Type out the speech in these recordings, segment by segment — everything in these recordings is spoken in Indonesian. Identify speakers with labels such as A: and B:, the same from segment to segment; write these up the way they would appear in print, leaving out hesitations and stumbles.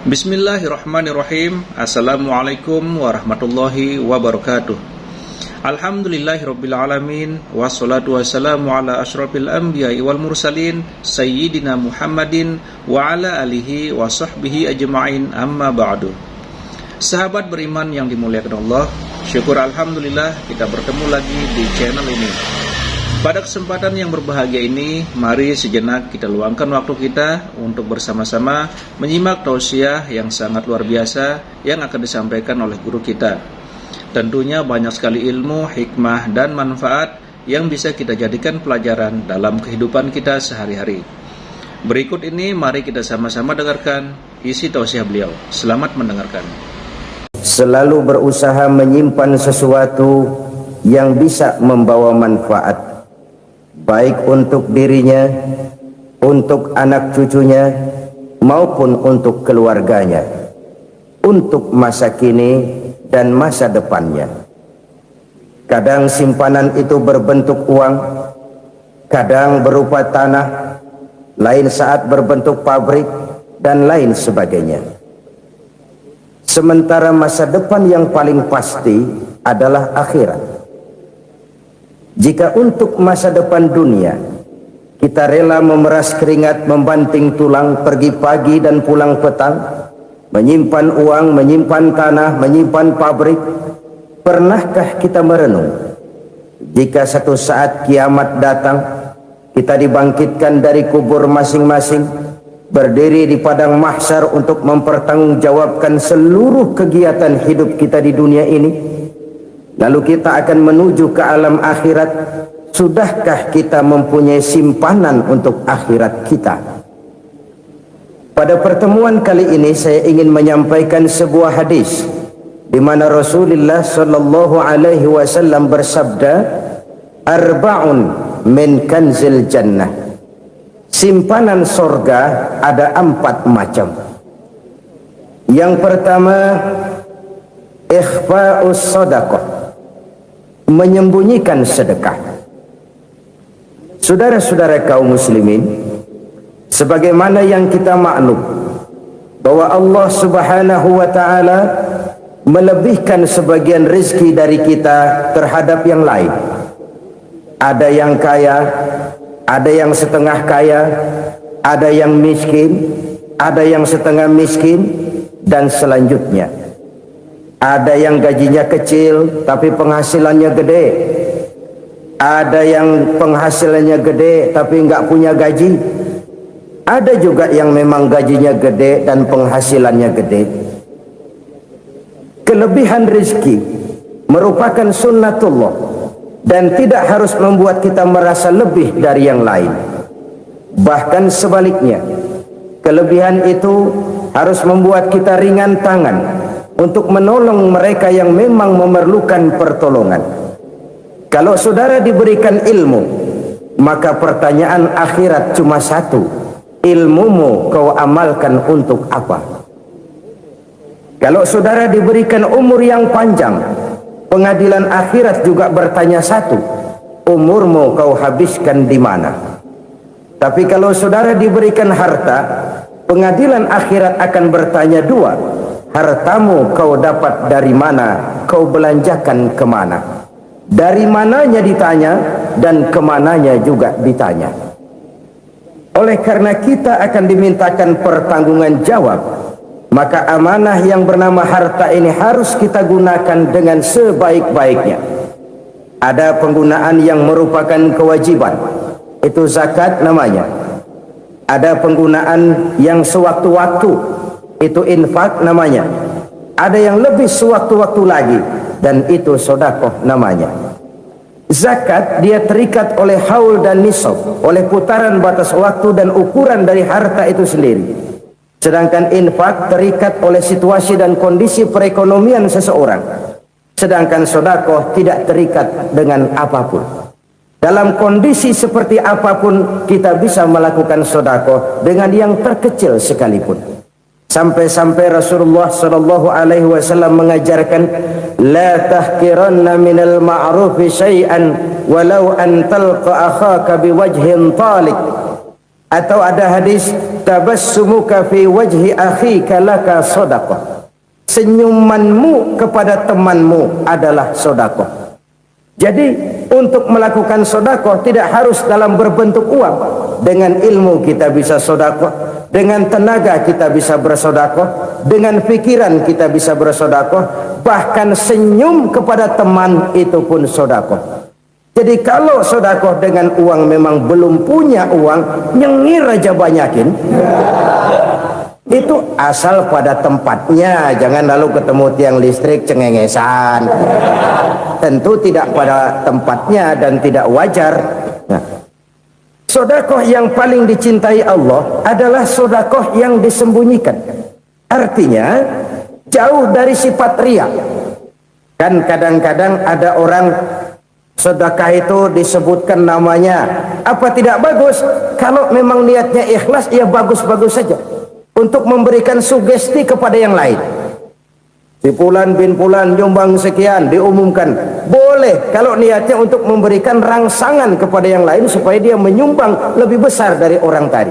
A: Bismillahirrahmanirrahim. Assalamualaikum warahmatullahi wabarakatuh. Alhamdulillahirabbil alamin, wassalatu wassalamu ala asyrafil anbiya'i wal mursalin sayyidina Muhammadin wa ala alihi wa sahbihi ajma'in, amma ba'du. Sahabat beriman yang dimuliakan Allah, syukur alhamdulillah kita bertemu lagi di channel ini. Pada kesempatan yang berbahagia ini, mari sejenak kita luangkan waktu kita untuk bersama-sama menyimak tausiah yang sangat luar biasa yang akan disampaikan oleh guru kita. Tentunya banyak sekali ilmu, hikmah, dan manfaat yang bisa kita jadikan pelajaran dalam kehidupan kita sehari-hari. Berikut ini mari kita sama-sama dengarkan isi tausiah beliau. Selamat mendengarkan.
B: Selalu berusaha menyimpan sesuatu yang bisa membawa manfaat, baik untuk dirinya, untuk anak cucunya, maupun untuk keluarganya, untuk masa kini dan masa depannya. Kadang simpanan itu berbentuk uang, kadang berupa tanah, lain saat berbentuk pabrik, dan lain sebagainya. Sementara masa depan yang paling pasti adalah akhirat. Jika untuk masa depan dunia kita rela memeras keringat, membanting tulang, pergi pagi dan pulang petang, menyimpan uang, menyimpan tanah, menyimpan pabrik, pernahkah kita merenung jika satu saat kiamat datang, kita dibangkitkan dari kubur masing-masing, berdiri di padang mahsyar untuk mempertanggungjawabkan seluruh kegiatan hidup kita di dunia ini? Lalu kita akan menuju ke alam akhirat. Sudahkah kita mempunyai simpanan untuk akhirat kita? Pada pertemuan kali ini saya ingin menyampaikan sebuah hadis di mana Rasulullah sallallahu alaihi wasallam bersabda, "Arba'un min kanzil jannah." Simpanan sorga ada 4 macam. Yang pertama, ikhfa'us shadaqah, menyembunyikan sedekah. Saudara-saudara kaum muslimin, sebagaimana yang kita maklum bahwa Allah Subhanahu wa taala melebihkan sebagian rezeki dari kita terhadap yang lain. Ada yang kaya, ada yang setengah kaya, ada yang miskin, ada yang setengah miskin, dan selanjutnya. Ada yang gajinya kecil tapi penghasilannya gede. Ada yang penghasilannya gede tapi nggak punya gaji. Ada juga yang memang gajinya gede dan penghasilannya gede. Kelebihan rezeki merupakan sunnatullah dan tidak harus membuat kita merasa lebih dari yang lain. Bahkan sebaliknya, kelebihan itu harus membuat kita ringan tangan untuk menolong mereka yang memang memerlukan pertolongan. Kalau saudara diberikan ilmu, maka pertanyaan akhirat cuma satu: ilmumu kau amalkan untuk apa? Kalau saudara diberikan umur yang panjang, pengadilan akhirat juga bertanya satu: umurmu kau habiskan di mana? Tapi kalau saudara diberikan harta, pengadilan akhirat akan bertanya dua: hartamu kau dapat dari mana, kau belanjakan kemana? Dari mananya ditanya, dan kemananya juga ditanya. Oleh karena kita akan dimintakan pertanggungan jawab, maka amanah yang bernama harta ini harus kita gunakan dengan sebaik-baiknya. Ada penggunaan yang merupakan kewajiban, itu zakat namanya. Ada penggunaan yang sewaktu-waktu, itu infak namanya. Ada yang lebih sewaktu-waktu lagi, dan itu sedekah namanya. Zakat dia terikat oleh haul dan nisab, oleh putaran batas waktu dan ukuran dari harta itu sendiri. Sedangkan infak terikat oleh situasi dan kondisi perekonomian seseorang. Sedangkan sedekah tidak terikat dengan apapun. Dalam kondisi seperti apapun kita bisa melakukan sedekah dengan yang terkecil sekalipun. Sampai-sampai Rasulullah sallallahu alaihi wasallam mengajarkan, la tahqiranna minal ma'rufi syai'an walau an talqa akhaka biwajhin talik. Atau ada hadis, tabassumuka fi wajhi akhika laka shadaqah. Senyumanmu kepada temanmu adalah sedekah. Jadi untuk melakukan sedekah tidak harus dalam berbentuk uang. Dengan ilmu kita bisa sedekah, dengan tenaga kita bisa bersedekah, dengan pikiran kita bisa bersedekah, bahkan senyum kepada teman itu pun sedekah. Jadi kalau sedekah dengan uang memang belum punya uang, nyengir aja banyakin. Itu asal pada tempatnya, jangan lalu ketemu tiang listrik cengengesan. Tentu tidak pada tempatnya dan tidak wajar. Nah, sedekah yang paling dicintai Allah adalah sedekah yang disembunyikan. Artinya jauh dari sifat riya. Kan kadang-kadang ada orang sedekah itu disebutkan namanya, apa tidak bagus? Kalau memang niatnya ikhlas, ya bagus-bagus saja. Untuk memberikan sugesti kepada yang lain. Si Fulan bin Fulan nyumbang sekian, diumumkan. Boleh kalau niatnya untuk memberikan rangsangan kepada yang lain supaya dia menyumbang lebih besar dari orang tadi.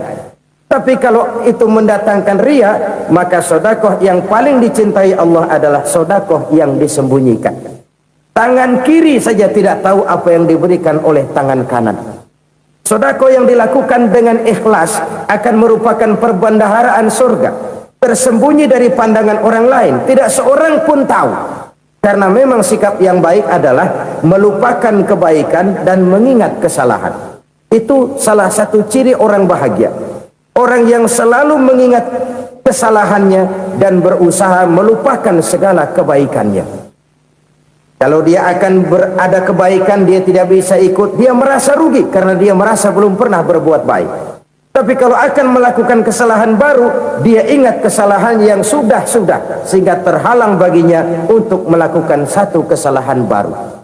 B: Tapi kalau itu mendatangkan riya, maka sedekah yang paling dicintai Allah adalah sedekah yang disembunyikan. Tangan kiri saja tidak tahu apa yang diberikan oleh tangan kanan. Sedekah yang dilakukan dengan ikhlas akan merupakan perbendaharaan surga, tersembunyi dari pandangan orang lain, tidak seorang pun tahu. Karena memang sikap yang baik adalah melupakan kebaikan dan mengingat kesalahan. Itu salah satu ciri orang bahagia. Orang yang selalu mengingat kesalahannya dan berusaha melupakan segala kebaikannya. Kalau dia akan berada kebaikan, dia tidak bisa ikut, dia merasa rugi karena dia merasa belum pernah berbuat baik. Tapi kalau akan melakukan kesalahan baru, dia ingat kesalahan yang sudah-sudah, sehingga terhalang baginya untuk melakukan satu kesalahan baru.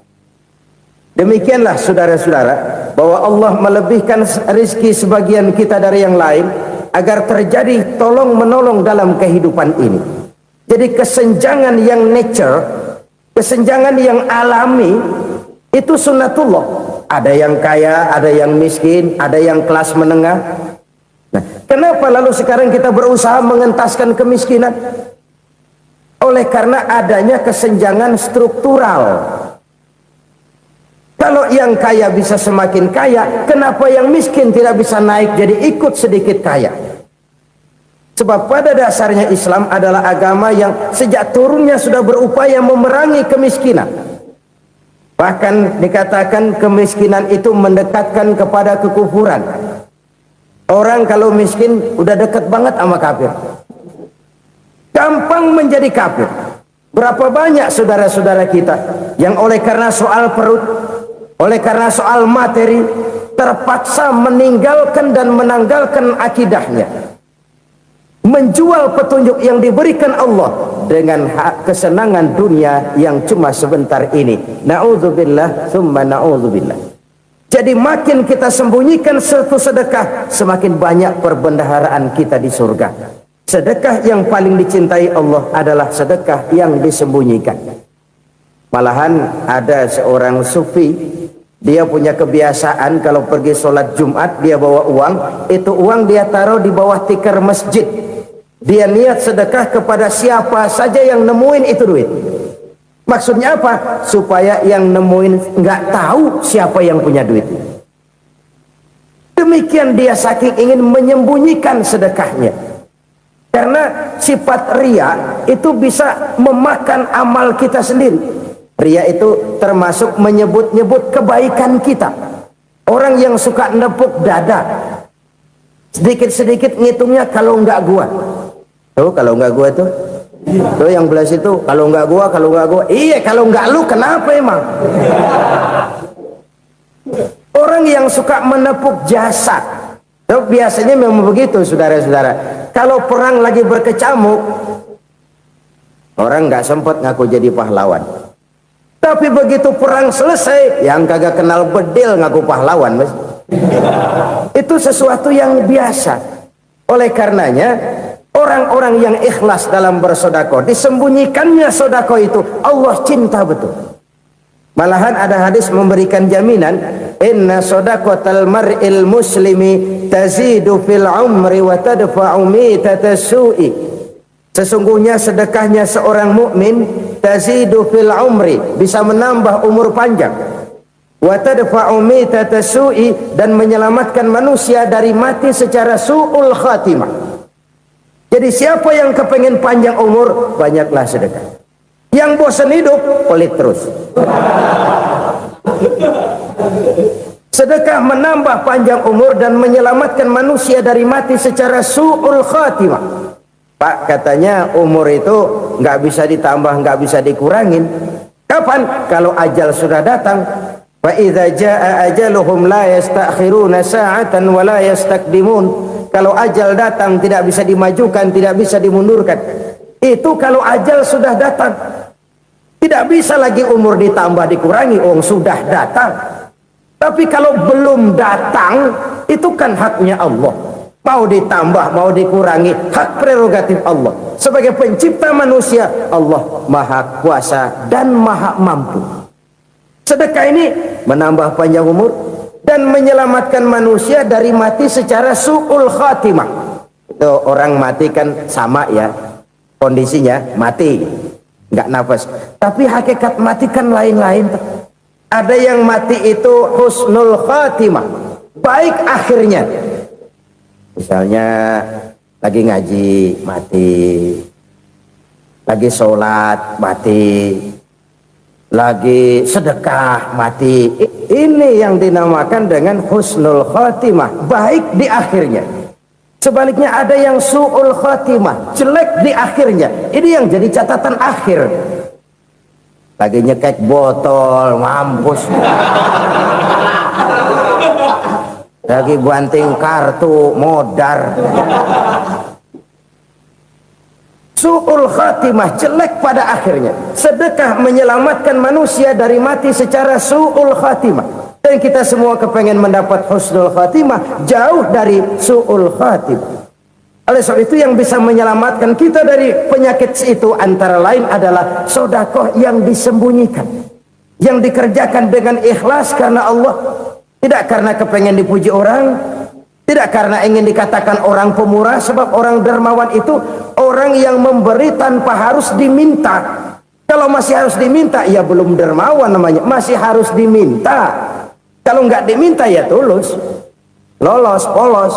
B: Demikianlah saudara-saudara, bahwa Allah melebihkan rizki sebagian kita dari yang lain, agar terjadi tolong-menolong dalam kehidupan ini. Jadi kesenjangan yang nature, kesenjangan yang alami, itu sunnatullah. Ada yang kaya, ada yang miskin, ada yang kelas menengah. Nah, kenapa lalu sekarang kita berusaha mengentaskan kemiskinan? Oleh karena adanya kesenjangan struktural. Kalau yang kaya bisa semakin kaya, kenapa yang miskin tidak bisa naik jadi ikut sedikit kaya? Sebab pada dasarnya Islam adalah agama yang sejak turunnya sudah berupaya memerangi kemiskinan. Bahkan dikatakan kemiskinan itu mendekatkan kepada kekufuran. Orang kalau miskin udah dekat banget sama kafir. Gampang menjadi kafir. Berapa banyak saudara-saudara kita yang oleh karena soal perut, oleh karena soal materi, terpaksa meninggalkan dan menanggalkan akidahnya, menjual petunjuk yang diberikan Allah dengan hak kesenangan dunia yang cuma sebentar ini. Na'udzubillah thumma na'udzubillah. Jadi makin kita sembunyikan satu sedekah, semakin banyak perbendaharaan kita di surga. Sedekah yang paling dicintai Allah adalah sedekah yang disembunyikan. Malahan ada seorang sufi, dia punya kebiasaan kalau pergi sholat Jumat dia bawa uang, itu uang dia taruh di bawah tikar masjid. Dia niat sedekah kepada siapa saja yang nemuin itu duit. Maksudnya apa? Supaya yang nemuin nggak tahu siapa yang punya duit. Demikian dia saking ingin menyembunyikan sedekahnya. Karena sifat riya itu bisa memakan amal kita sendiri. Riya itu termasuk menyebut-nyebut kebaikan kita. Orang yang suka nepuk dada, sedikit-sedikit ngitungnya kalau nggak gua. Tuh kalau nggak gua tuh yang belas itu kalau nggak gua, iya kalau nggak lu kenapa emang? Orang yang suka menepuk jasad, tuh biasanya memang begitu saudara-saudara. Kalau perang lagi berkecamuk, orang nggak sempat ngaku jadi pahlawan. Tapi begitu perang selesai, yang kagak kenal bedil ngaku pahlawan, mas. Itu sesuatu yang biasa. Oleh karenanya, orang-orang yang ikhlas dalam bersedekah, disembunyikannya sedekah itu Allah cinta betul. Malahan ada hadis memberikan jaminan, inna shadaqatal mar'il muslimi tazidu fil umri wa tadfa'u mitatas su'i. Sesungguhnya sedekahnya seorang mukmin tazidu fil umri, bisa menambah umur panjang, wa tadfa'u mitatas su'i, dan menyelamatkan manusia dari mati secara su'ul khatimah. Jadi siapa yang kepengen panjang umur, banyaklah sedekah. Yang bosan hidup, pelit terus. Sedekah menambah panjang umur dan menyelamatkan manusia dari mati secara su'ul khatimah. Pak, katanya umur itu nggak bisa ditambah, nggak bisa dikurangin. Kapan? Kalau ajal sudah datang. Wa idza jaa ajaluhum la yastakhiruna sa'atan wa la yastakdimun. Kalau ajal datang tidak bisa dimajukan, tidak bisa dimundurkan. Itu kalau ajal sudah datang. Tidak bisa lagi umur ditambah dikurangi, sudah datang. Tapi kalau belum datang, itu kan haknya Allah. Mau ditambah, mau dikurangi, hak prerogatif Allah. Sebagai pencipta manusia, Allah maha kuasa dan maha mampu. Sedekah ini menambah panjang umur dan menyelamatkan manusia dari mati secara su'ul khatimah. Itu orang mati kan sama ya, kondisinya mati, nggak nafas. Tapi hakikat mati kan lain-lain. Ada yang mati itu husnul khatimah, baik akhirnya. Misalnya lagi ngaji mati, lagi sholat mati, lagi sedekah mati. Ini yang dinamakan dengan husnul khatimah, baik di akhirnya. Sebaliknya ada yang su'ul khatimah, jelek di akhirnya. Ini yang jadi catatan akhir. Lagi nyekek botol, mampus. Lagi banting kartu, modar. Su'ul khatimah, jelek pada akhirnya. Sedekah menyelamatkan manusia dari mati secara su'ul khatimah. Dan kita semua kepengen mendapat husnul khatimah, jauh dari su'ul khatimah. Oleh sebab itu yang bisa menyelamatkan kita dari penyakit itu antara lain adalah sedekah yang disembunyikan, yang dikerjakan dengan ikhlas karena Allah, tidak karena kepengen dipuji orang, tidak karena ingin dikatakan orang pemurah. Sebab orang dermawan itu orang yang memberi tanpa harus diminta. Kalau masih harus diminta, ya belum dermawan namanya, masih harus diminta. Kalau nggak diminta ya tulus, lolos, polos.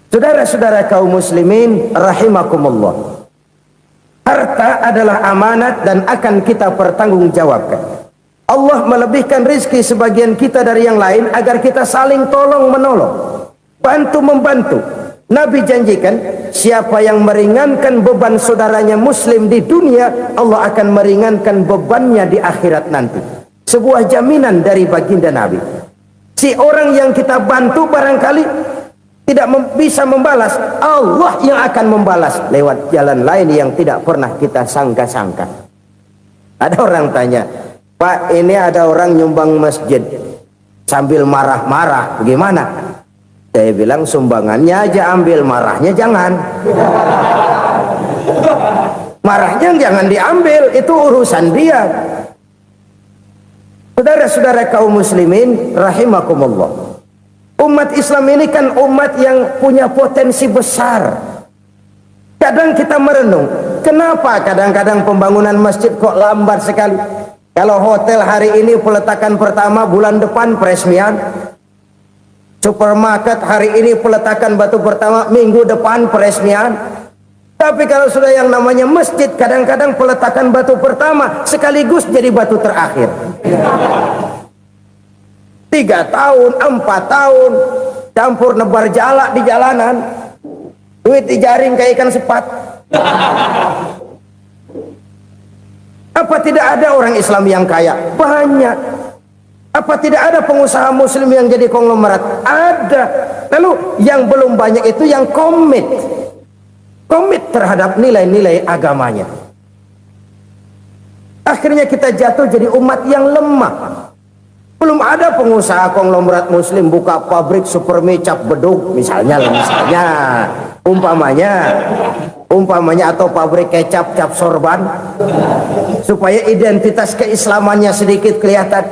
B: Saudara-saudara kaum muslimin rahimakumullah, harta adalah amanat dan akan kita pertanggungjawabkan. Allah melebihkan rizki sebagian kita dari yang lain agar kita saling tolong menolong, bantu membantu. Nabi janjikan siapa yang meringankan beban saudaranya muslim di dunia, Allah akan meringankan bebannya di akhirat nanti. Sebuah jaminan dari baginda Nabi. Si orang yang kita bantu barangkali tidak bisa membalas, Allah yang akan membalas lewat jalan lain yang tidak pernah kita sangka-sangka. Ada orang tanya, Pak, ini ada orang nyumbang masjid sambil marah-marah, bagaimana? Saya bilang sumbangannya aja ambil, marahnya jangan. Marahnya jangan diambil, itu urusan dia. Saudara-saudara kaum muslimin rahimakumullah, umat Islam ini kan umat yang punya potensi besar. Kadang kita merenung, kenapa kadang-kadang pembangunan masjid kok lambat sekali? Kalau hotel hari ini peletakan pertama, bulan depan peresmian. Supermarket hari ini peletakan batu pertama, minggu depan peresmian. Tapi kalau sudah yang namanya masjid, kadang-kadang peletakan batu pertama sekaligus jadi batu terakhir. 3 tahun, 4 tahun, campur nebar jalak di jalanan, duit dijaring kayak ikan sepat. Apa tidak ada orang Islam yang kaya? Banyak. Apa tidak ada pengusaha muslim yang jadi konglomerat? Ada. Lalu yang belum banyak itu yang komit terhadap nilai-nilai agamanya. Akhirnya kita jatuh jadi umat yang lemah. Belum ada pengusaha konglomerat muslim buka pabrik super mie cap beduk misalnya, umpamanya umpamanya, atau pabrik kecap, cap sorban, supaya identitas keislamannya sedikit kelihatan.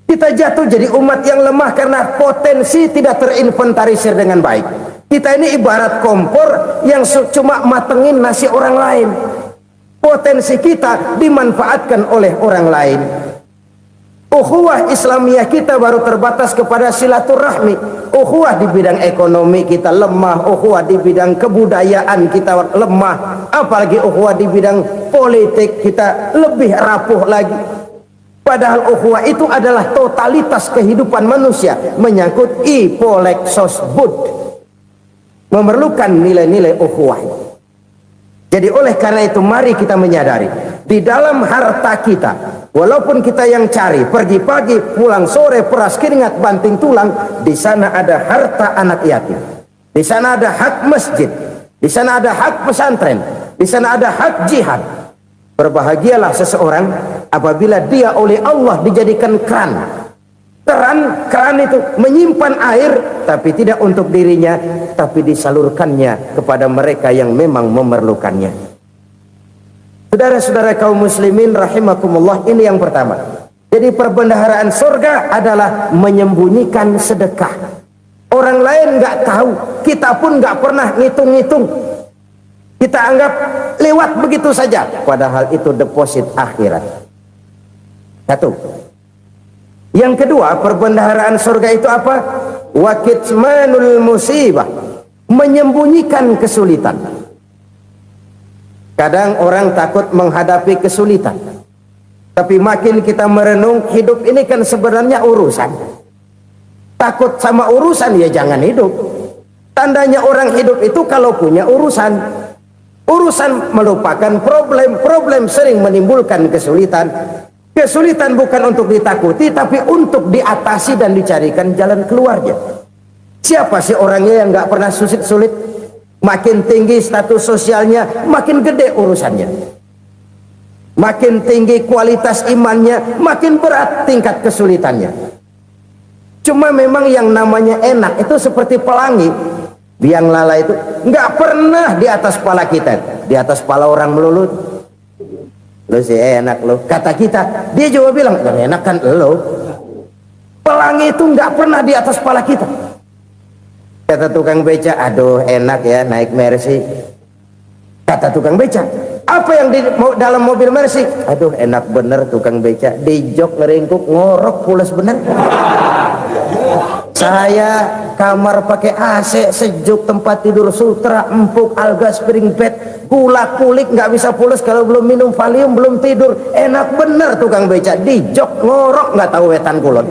B: Kita jatuh jadi umat yang lemah karena potensi tidak terinventarisir dengan baik. Kita ini ibarat kompor yang cuma matengin nasi orang lain. Potensi kita dimanfaatkan oleh orang lain. Ukhuwah Islamiyah kita baru terbatas kepada silaturahmi. Ukhuwah di bidang ekonomi kita lemah, ukhuwah di bidang kebudayaan kita lemah, apalagi ukhuwah di bidang politik kita lebih rapuh lagi. Padahal ukhuwah itu adalah totalitas kehidupan manusia, menyangkut ipolexos bud, memerlukan nilai-nilai ukhuwah. Jadi oleh karena itu mari kita menyadari, di dalam harta kita, walaupun kita yang cari, pergi pagi, pulang sore, peras keringat, banting tulang, di sana ada harta anak yatim, di sana ada hak masjid, di sana ada hak pesantren, di sana ada hak jihad. Berbahagialah seseorang apabila dia oleh Allah dijadikan keran. Keran itu menyimpan air, tapi tidak untuk dirinya, tapi disalurkannya kepada mereka yang memang memerlukannya. Saudara-saudara kaum muslimin rahimakumullah, ini yang pertama. Jadi perbendaharaan surga adalah menyembunyikan sedekah. Orang lain nggak tahu, kita pun nggak pernah ngitung-ngitung. Kita anggap lewat begitu saja, padahal itu deposit akhirat. Satu. Yang kedua, perbendaharaan surga itu apa? Wa kitmanul musibah, menyembunyikan kesulitan. Kadang orang takut menghadapi kesulitan, tapi makin kita merenung, hidup ini kan sebenarnya urusan. Takut sama urusan, ya jangan hidup. Tandanya orang hidup itu kalau punya urusan. Urusan melupakan problem, problem sering menimbulkan kesulitan. Kesulitan bukan untuk ditakuti, tapi untuk diatasi dan dicarikan jalan keluarnya. Siapa sih orangnya yang nggak pernah sulit-sulit? Makin tinggi status sosialnya, makin gede urusannya. Makin tinggi kualitas imannya, makin berat tingkat kesulitannya. Cuma memang yang namanya enak itu seperti pelangi. Biang lala itu nggak pernah di atas kepala kita, di atas kepala orang melulu. Lu sih enak lo, kata kita. Dia juga bilang enak kan lo. Pelangi itu nggak pernah di atas kepala kita. Kata tukang beca, aduh enak ya naik Mercy. Kata tukang beca, apa yang di dalam mobil Mercy? Aduh enak bener tukang beca, di jok ngeringkuk ngorok pulas bener. Saya kamar pakai AC, sejuk, tempat tidur sutra, empuk, alga, spring bed, gula kulik, nggak bisa pulas kalau belum minum Valium, belum tidur. Enak bener tukang beca, di jok ngorok nggak tahu wetan kulon.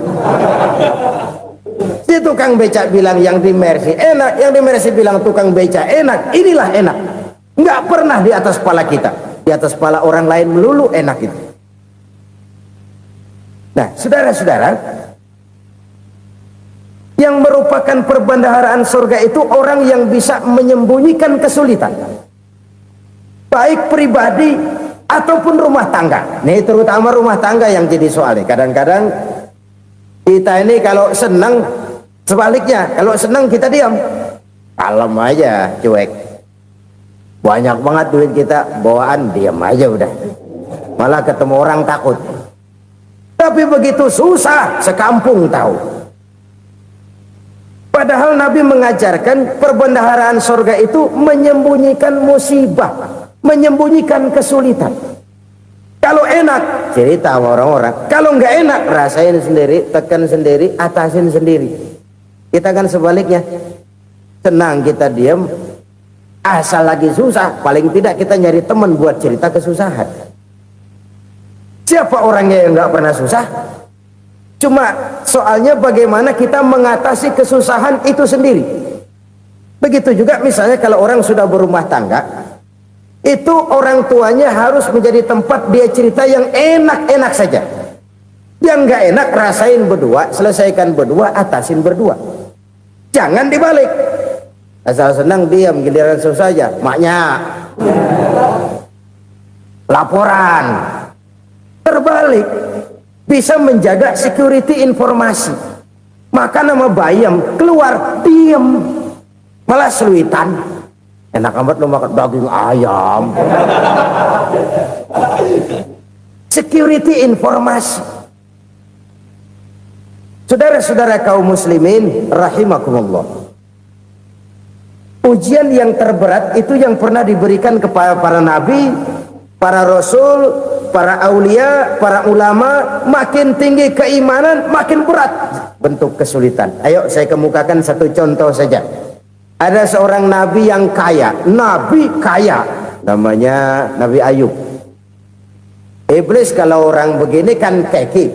B: Si tukang beca bilang yang di Mercy enak, yang di Mercy bilang tukang beca enak. Inilah enak, nggak pernah di atas kepala kita, di atas kepala orang lain melulu enak itu. Nah, saudara-saudara, yang merupakan perbendaharaan surga itu orang yang bisa menyembunyikan kesulitan, baik pribadi ataupun rumah tangga. Nih terutama rumah tangga yang jadi soalnya. Kadang-kadang kita ini kalau senang, sebaliknya kalau senang kita diam, kalem aja, cuek. Banyak banget duit kita bawaan, diam aja udah. Malah ketemu orang takut. Tapi begitu susah, sekampung tahu. Padahal Nabi mengajarkan perbendaharaan surga itu menyembunyikan musibah, menyembunyikan kesulitan. Kalau enak, cerita sama orang-orang. Kalau nggak enak, rasain sendiri, tekan sendiri, atasin sendiri. Kita kan sebaliknya, senang kita diam, asal lagi susah, paling tidak kita nyari teman buat cerita kesusahan. Siapa orangnya yang nggak pernah susah? Cuma soalnya bagaimana kita mengatasi kesusahan itu sendiri. Begitu juga misalnya kalau orang sudah berumah tangga, itu orang tuanya harus menjadi tempat dia cerita yang enak-enak saja. Yang nggak enak rasain berdua, selesaikan berdua, atasin berdua. Jangan dibalik. Asal senang diam, giliran susah saja. Maknya laporan. Terbalik. Bisa menjaga security informasi. Maka nama bayam keluar diam, malah seluitan. Enak amat lo makan daging ayam. Security informasi. Saudara-saudara kaum muslimin rahimakumullah. Ujian yang terberat itu yang pernah diberikan kepada para nabi, para rasul, para aulia, para ulama. Makin tinggi keimanan, makin berat bentuk kesulitan. Ayo saya kemukakan satu contoh saja. Ada seorang nabi yang kaya, nabi kaya, namanya Nabi Ayub. Iblis kalau orang begini kan keki,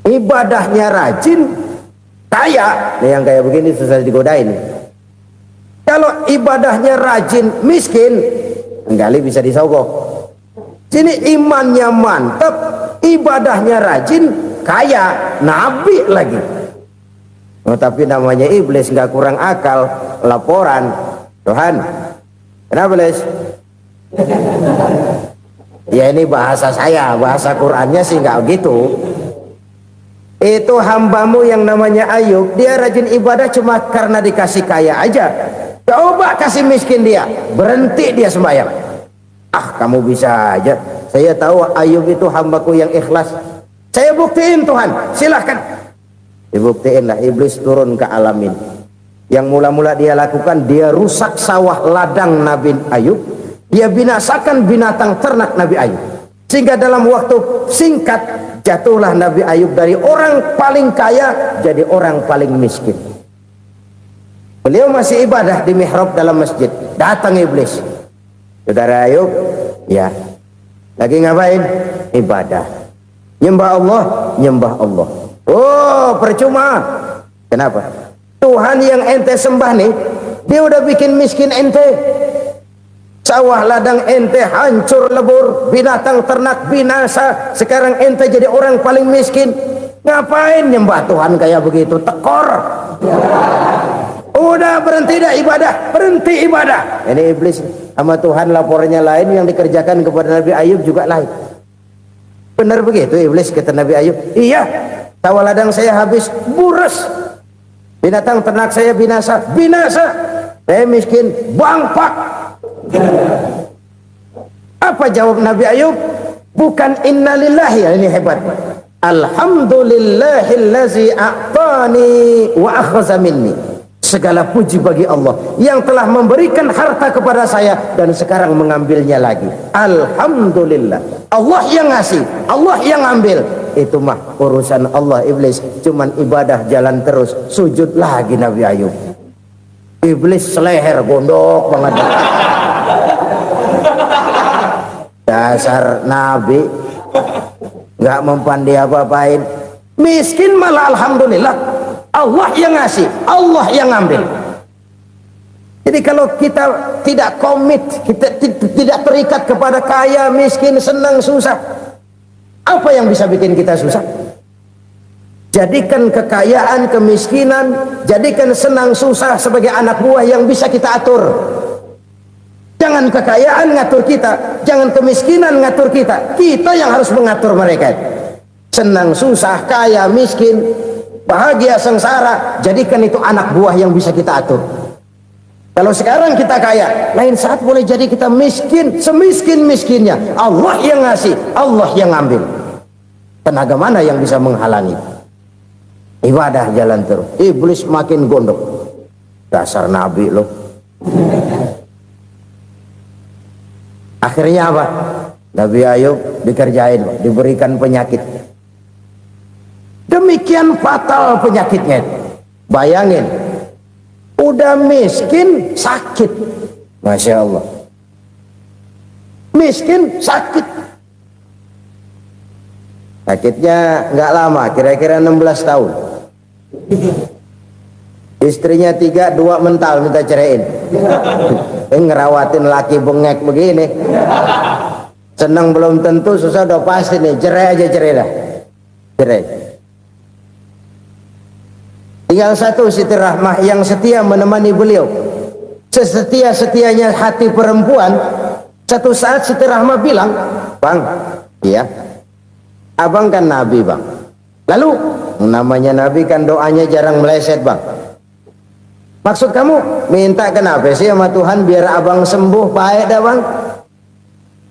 B: ibadahnya rajin, kaya. Nih yang kayak begini susah digodain. Kalau ibadahnya rajin, miskin, enggali bisa disogok. Sini imannya mantap, ibadahnya rajin, kaya, nabi lagi. Oh, tapi namanya iblis nggak kurang akal. Laporan, Tuhan, kenapa iblis? Ya ini bahasa saya, bahasa Qurannya sih nggak gitu. Itu hambamu yang namanya Ayub, dia rajin ibadah cuma karena dikasih kaya aja. Coba kasih miskin dia, berhenti dia sembahyang. Ah, kamu bisa aja. Saya tahu Ayub itu hambaku yang ikhlas. Saya buktiin Tuhan, silahkan. Dibuktiinlah, iblis turun ke alamin. Yang mula-mula dia lakukan, dia rusak sawah ladang Nabi Ayub. Dia binasakan binatang ternak Nabi Ayub. Sehingga dalam waktu singkat, jatuhlah Nabi Ayub dari orang paling kaya jadi orang paling miskin. Beliau masih ibadah di mihrab dalam masjid. Datang iblis. Saudara Ayub, ya, lagi ngapain? Ibadah. Nyembah Allah, nyembah Allah. Oh, percuma. Kenapa? Tuhan yang ente sembah nih, dia udah bikin miskin ente. Sawah ladang ente hancur lebur, binatang ternak binasa. Sekarang ente jadi orang paling miskin. Ngapain nyembah Tuhan kayak begitu? Tekor. Udah berhenti dah ibadah, berhenti ibadah. Ini iblis sama Tuhan laporannya lain, yang dikerjakan kepada Nabi Ayub juga lain. Benar begitu iblis kata Nabi Ayub? Iya. Sawah ladang saya habis, buras. Binatang ternak saya binasa, binasa. Saya miskin, bangpak. Apa jawab Nabi Ayub? Bukan innalillahi, ini hebat. Alhamdulillahillazi a'tani wa akhza minni. Segala puji bagi Allah yang telah memberikan harta kepada saya dan sekarang mengambilnya lagi. Alhamdulillah. Allah yang ngasih, Allah yang ambil. Itu mah urusan Allah. Iblis cuman ibadah jalan terus, sujud lagi Nabi Ayub. Iblis seleher gondok banget. Dasar Nabi nggak mempan dia apa-apain. Miskin malah alhamdulillah. Allah yang ngasih, Allah yang ambil. Jadi kalau kita tidak komit, kita tidak terikat kepada kaya, miskin, senang, susah, apa yang bisa bikin kita susah? Jadikan kekayaan, kemiskinan, jadikan senang susah sebagai anak buah yang bisa kita atur. Jangan kekayaan ngatur kita, jangan kemiskinan ngatur kita. Kita yang harus mengatur mereka. Senang susah, kaya, miskin, bahagia, sengsara, jadikan itu anak buah yang bisa kita atur. Kalau sekarang kita kaya, lain saat boleh jadi kita miskin, semiskin-miskinnya. Allah yang ngasih, Allah yang ambil. Tenaga mana yang bisa menghalangi? Ibadah jalan terus. Iblis makin gondok. Dasar Nabi loh. Akhirnya apa? Nabi Ayub dikerjain, diberikan penyakit. Demikian fatal penyakitnya. Bayangin, udah miskin sakit. Masya Allah. Miskin sakit. Sakitnya nggak lama, kira-kira 16 tahun. Istrinya 3, 2 mental minta ceraiin. Ngerawatin laki bengek begini. Senang belum tentu, susah udah pasti nih. Cerai aja, cerai dah. Cerai. Tinggal satu Siti Rahmah yang setia menemani beliau. Sesetia-setianya hati perempuan. Satu saat Siti Rahmah bilang, "Bang, iya, abang kan Nabi bang. Lalu namanya Nabi kan doanya jarang meleset bang. Maksud kamu minta kenapa sih sama Tuhan biar abang sembuh? Baik dah bang.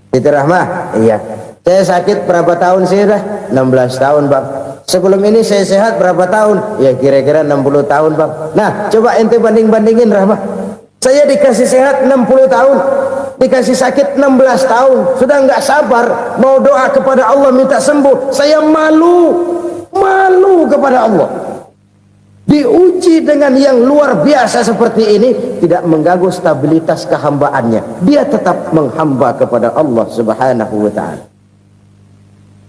B: Itu Rahmah. Iya. Saya sakit berapa tahun sih dah? 16 tahun bang. Sebelum ini saya sehat berapa tahun? Ya kira-kira 60 tahun bang. Nah coba ente banding-bandingin Rahmah. Saya dikasih sehat 60 tahun, dikasih sakit 16 tahun. Sudah nggak sabar mau doa kepada Allah minta sembuh. Saya malu kepada Allah. Diuji dengan yang luar biasa seperti ini, tidak mengganggu stabilitas kehambaannya. Dia tetap menghamba kepada Allah Subhanahu wa ta'ala.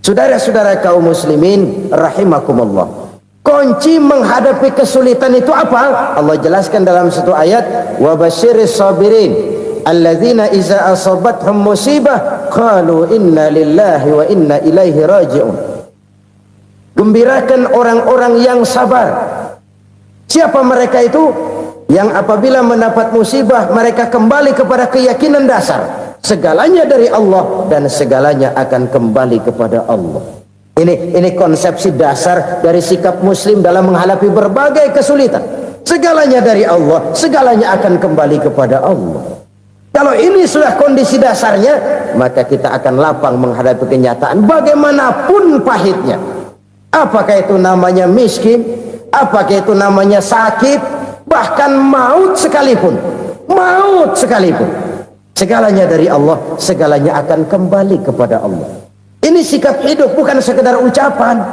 B: Saudara-saudara kaum muslimin rahimakumullah, kunci menghadapi kesulitan itu apa? Allah jelaskan dalam satu ayat, wa basyiris sabirin alladzina iza asabathum musibah qalu inna lillahi wa inna ilaihi raji'un. Gembirakan orang-orang yang sabar. Siapa mereka itu? Yang apabila mendapat musibah mereka kembali kepada keyakinan dasar, segalanya dari Allah dan segalanya akan kembali kepada Allah. Ini konsepsi dasar dari sikap muslim dalam menghadapi berbagai kesulitan. Segalanya dari Allah, segalanya akan kembali kepada Allah. Kalau ini sudah kondisi dasarnya, maka kita akan lapang menghadapi kenyataan bagaimanapun pahitnya. Apakah itu namanya miskin, apakah itu namanya sakit, bahkan maut sekalipun, segalanya dari Allah, segalanya akan kembali kepada Allah. Ini sikap hidup, bukan sekedar ucapan.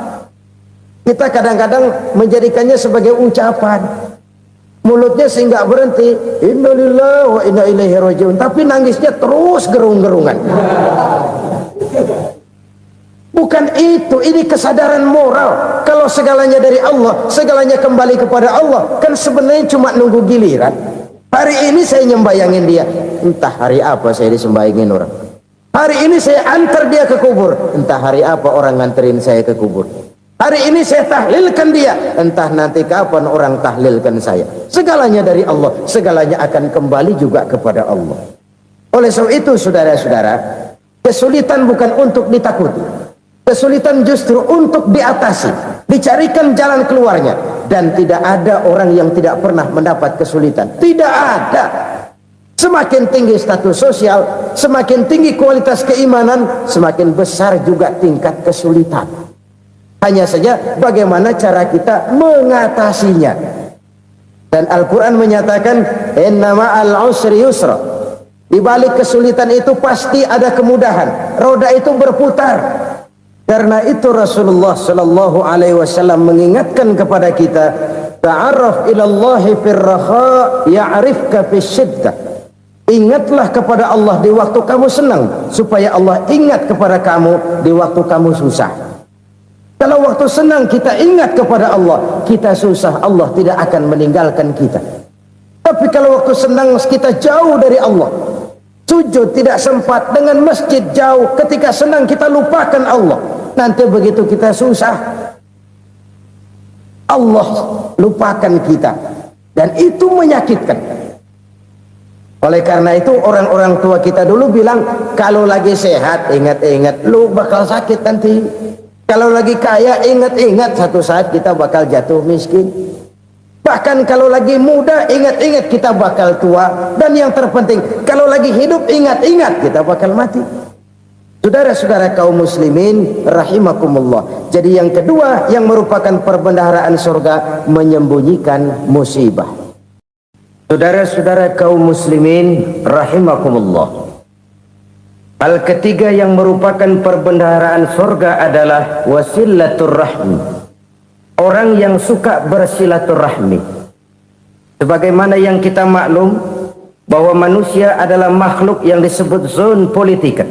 B: Kita kadang-kadang menjadikannya sebagai ucapan, mulutnya sehingga berhenti innalillahi wa inna ilaihi raji'un, tapi nangisnya terus gerung-gerungan. Bukan itu, ini kesadaran moral. Kalau segalanya dari Allah, segalanya kembali kepada Allah, kan sebenarnya cuma nunggu giliran. Hari ini saya nyembayangin dia, entah hari apa saya disembayangin orang. Hari ini saya antar dia ke kubur, entah hari apa orang nganterin saya ke kubur. Hari ini saya tahlilkan dia, entah nanti kapan orang tahlilkan saya. Segalanya dari Allah, segalanya akan kembali juga kepada Allah. Oleh sebab itu saudara-saudara, kesulitan bukan untuk ditakuti. Kesulitan justru untuk diatasi, dicarikan jalan keluarnya. Dan tidak ada orang yang tidak pernah mendapat kesulitan. Tidak ada. Semakin tinggi status sosial, semakin tinggi kualitas keimanan, semakin besar juga tingkat kesulitan. Hanya saja bagaimana cara kita mengatasinya. Dan Al-Quran menyatakan inna ma'al usri yusra. Di balik kesulitan itu pasti ada kemudahan. Roda itu berputar. Karena itu Rasulullah sallallahu alaihi wasallam mengingatkan kepada kita, ta'arraf ilallahi fir raha ya'rifka fisyiddah. Ingatlah kepada Allah di waktu kamu senang, supaya Allah ingat kepada kamu di waktu kamu susah. Kalau waktu senang kita ingat kepada Allah, kita susah, Allah tidak akan meninggalkan kita. Tapi kalau waktu senang kita jauh dari Allah, sujud tidak sempat, dengan masjid jauh, ketika senang kita lupakan Allah. Nanti begitu kita susah, Allah lupakan kita. Dan itu menyakitkan. Oleh karena itu orang-orang tua kita dulu bilang, kalau lagi sehat ingat-ingat lu bakal sakit nanti. Kalau lagi kaya ingat-ingat satu saat kita bakal jatuh miskin. Bahkan kalau lagi muda ingat-ingat kita bakal tua. Dan yang terpenting kalau lagi hidup ingat-ingat kita bakal mati. Saudara-saudara kaum muslimin rahimakumullah. Jadi yang kedua yang merupakan perbendaharaan surga, menyembunyikan musibah. Saudara-saudara kaum muslimin rahimakumullah. Hal ketiga yang merupakan perbendaharaan surga adalah wasilatur rahmi. Orang yang suka bersilaturahmi. Sebagaimana yang kita maklum bahwa manusia adalah makhluk yang disebut zon politika.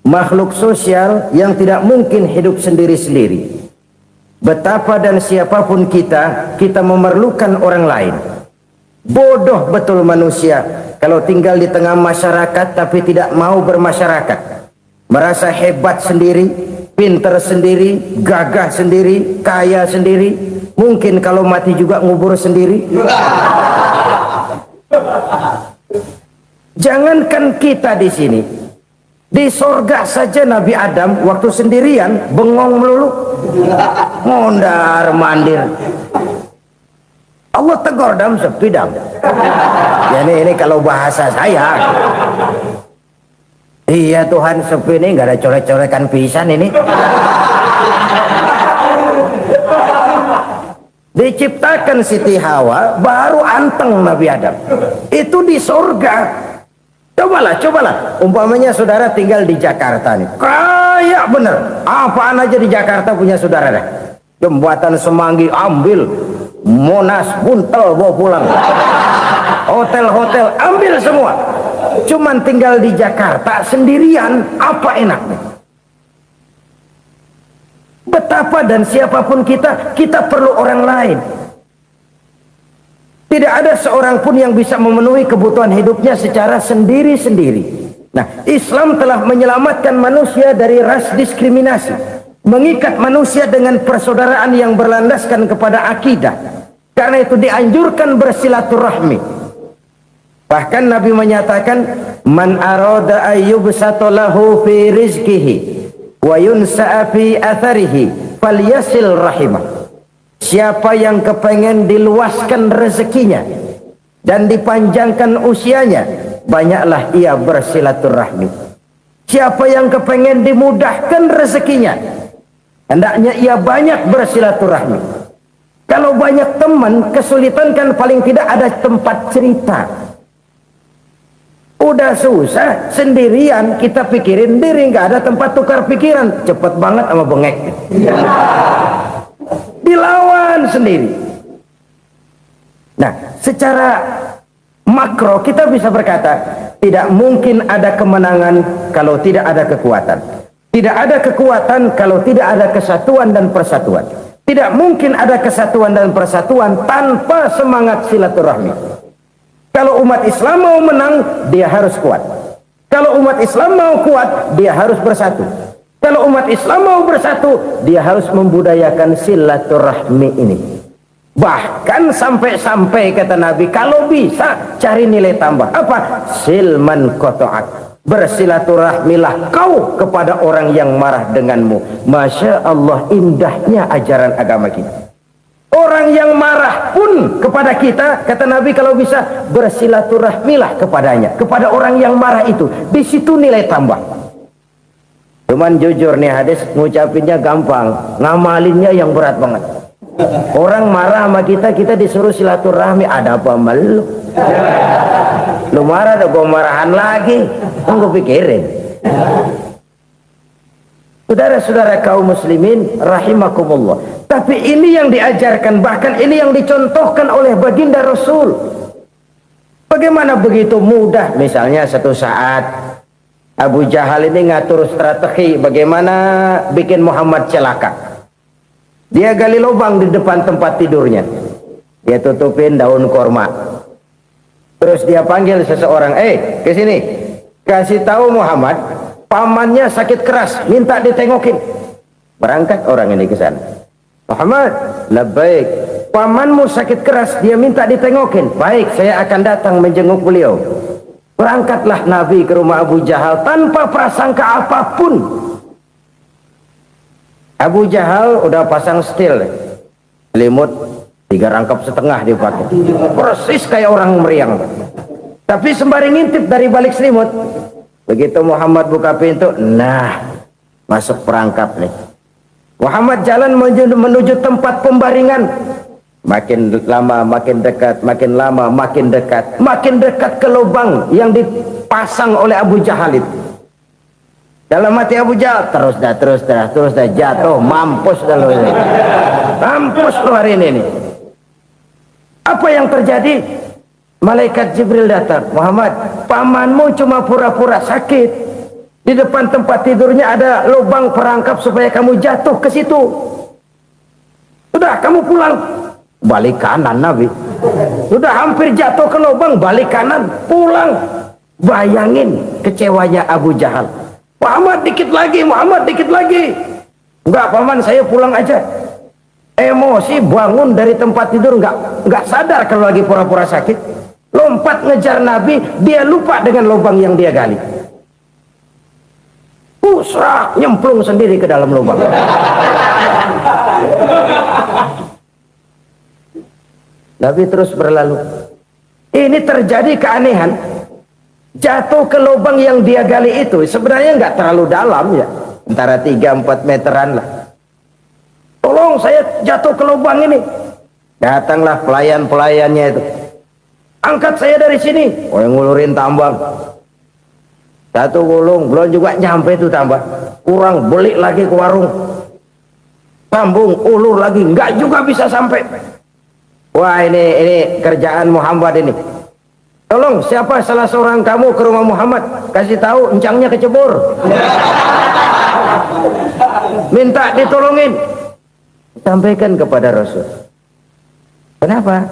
B: Makhluk sosial yang tidak mungkin hidup sendiri-sendiri. Betapa dan siapapun kita memerlukan orang lain. Bodoh betul manusia kalau tinggal di tengah masyarakat tapi tidak mau bermasyarakat. Merasa hebat sendiri, pintar sendiri, gagah sendiri, kaya sendiri. Mungkin kalau mati juga ngubur sendiri. Jangankan kita di sini, di sorga saja Nabi Adam waktu sendirian bengong melulu, mondar mandir. Allah tegur dalam sepidang. Ya ini kalau bahasa saya. Iya Tuhan, sepi ini nggak ada coret-corekan pisan ini. Diciptakan Siti Hawa, baru anteng Nabi Adam. Itu di surga. Cobalah. Umpamanya saudara tinggal di Jakarta nih. Kayak bener. Apaan aja di Jakarta punya saudara dah. Jembatan Semanggi ambil. Monas, Buntel bawa pulang. Hotel-hotel ambil semua. Cuman tinggal di Jakarta sendirian, apa enaknya? Betapa dan siapapun kita perlu orang lain. Tidak ada seorang pun yang bisa memenuhi kebutuhan hidupnya secara sendiri-sendiri. Nah, Islam telah menyelamatkan manusia dari ras diskriminasi, mengikat manusia dengan persaudaraan yang berlandaskan kepada akidah. Karena itu dianjurkan bersilaturahmi. Bahkan Nabi menyatakan, man arada ayyubsata lahu fi rizqihi wa yunsa'a fi atharihi falyasil rahimah. Siapa yang kepengen diluaskan rezekinya dan dipanjangkan usianya, banyaklah ia bersilaturahmi. Siapa yang kepengen dimudahkan rezekinya, hendaknya ia banyak bersilaturahmi. Kalau banyak teman, kesulitan kan paling tidak ada tempat cerita. Udah susah sendirian, kita pikirin diri, nggak ada tempat tukar pikiran. Cepet banget sama bengek. Dilawan sendiri. Nah, secara makro kita bisa berkata, tidak mungkin ada kemenangan kalau tidak ada kekuatan. Tidak ada kekuatan kalau tidak ada kesatuan dan persatuan. Tidak mungkin ada kesatuan dan persatuan tanpa semangat silaturahmi. Kalau umat Islam mau menang, dia harus kuat. Kalau umat Islam mau kuat, dia harus bersatu. Kalau umat Islam mau bersatu, dia harus membudayakan silaturahmi ini. Bahkan sampai-sampai kata Nabi, kalau bisa cari nilai tambah. Apa? Silman qata'ak. Bersilaturahmilah kau kepada orang yang marah denganmu. Masya Allah, indahnya ajaran agama kita. Orang yang marah pun kepada kita, kata Nabi, kalau bisa bersilaturahmilah kepadanya, kepada orang yang marah itu. Di situ nilai tambah. Cuman jujur nih hadis, ngucapinnya gampang, ngamalinnya yang berat banget. Orang marah sama kita, kita disuruh silaturahmi, ada apa malu? Lu marah, ada gua marahan lagi, tunggu pikirin. Saudara-saudara kaum muslimin rahimakumullah. Tapi ini yang diajarkan, bahkan ini yang dicontohkan oleh baginda Rasul. Bagaimana begitu mudah, misalnya satu saat Abu Jahal ini ngatur strategi bagaimana bikin Muhammad celaka. Dia gali lubang di depan tempat tidurnya. Dia tutupin daun korma. Terus dia panggil seseorang, ke sini. Kasih tahu Muhammad, pamannya sakit keras, minta ditengokin. Berangkat orang ini ke sana. Muhammad, labbaik. Pamanmu sakit keras, dia minta ditengokin. Baik, saya akan datang menjenguk beliau. Berangkatlah Nabi ke rumah Abu Jahal tanpa prasangka apapun. Abu Jahal udah pasang setil, selimut 3 rangkap setengah dipakai, persis kayak orang meriang. Tapi sembari ngintip dari balik selimut, begitu Muhammad buka pintu, nah masuk perangkap nih. Muhammad jalan menuju tempat pembaringan. Makin lama makin dekat, makin lama makin dekat, makin dekat ke lubang yang dipasang oleh Abu Jahal itu. Dalam hati Abu Jahal, terus dah jatuh, mampus dah lo ini. Mampus lo hari ini nih. Apa yang terjadi? Malaikat Jibril datang. Muhammad, pamanmu cuma pura-pura sakit. Di depan tempat tidurnya ada lubang perangkap supaya kamu jatuh ke situ. Sudah, kamu pulang. Balik kanan Nabi. Sudah hampir jatuh ke lubang, balik kanan, pulang. Bayangin kecewanya Abu Jahal. Muhammad dikit lagi, Muhammad dikit lagi. Enggak paman, saya pulang aja. Emosi bangun dari tempat tidur, enggak sadar kalau lagi pura-pura sakit. Lompat ngejar Nabi, dia lupa dengan lubang yang dia gali. Pusrak, nyemplung sendiri ke dalam lubang. Nabi terus berlalu. Ini terjadi keanehan. Jatuh ke lubang yang dia gali itu sebenarnya nggak terlalu dalam ya, antara 3-4 meteran lah. Tolong, saya jatuh ke lubang ini. Datanglah pelayan-pelayannya itu. Angkat saya dari sini. Oh, yang ngulurin tambang. Satu gulung, belum juga nyampe itu tambang. Kurang, beli lagi ke warung. Sambung, ulur lagi, nggak juga bisa sampai. Wah, ini kerjaan Muhammad ini. Tolong, siapa salah seorang kamu ke rumah Muhammad, kasih tahu encangnya kecebur. Minta ditolongin. Sampaikan kepada Rasul. Kenapa?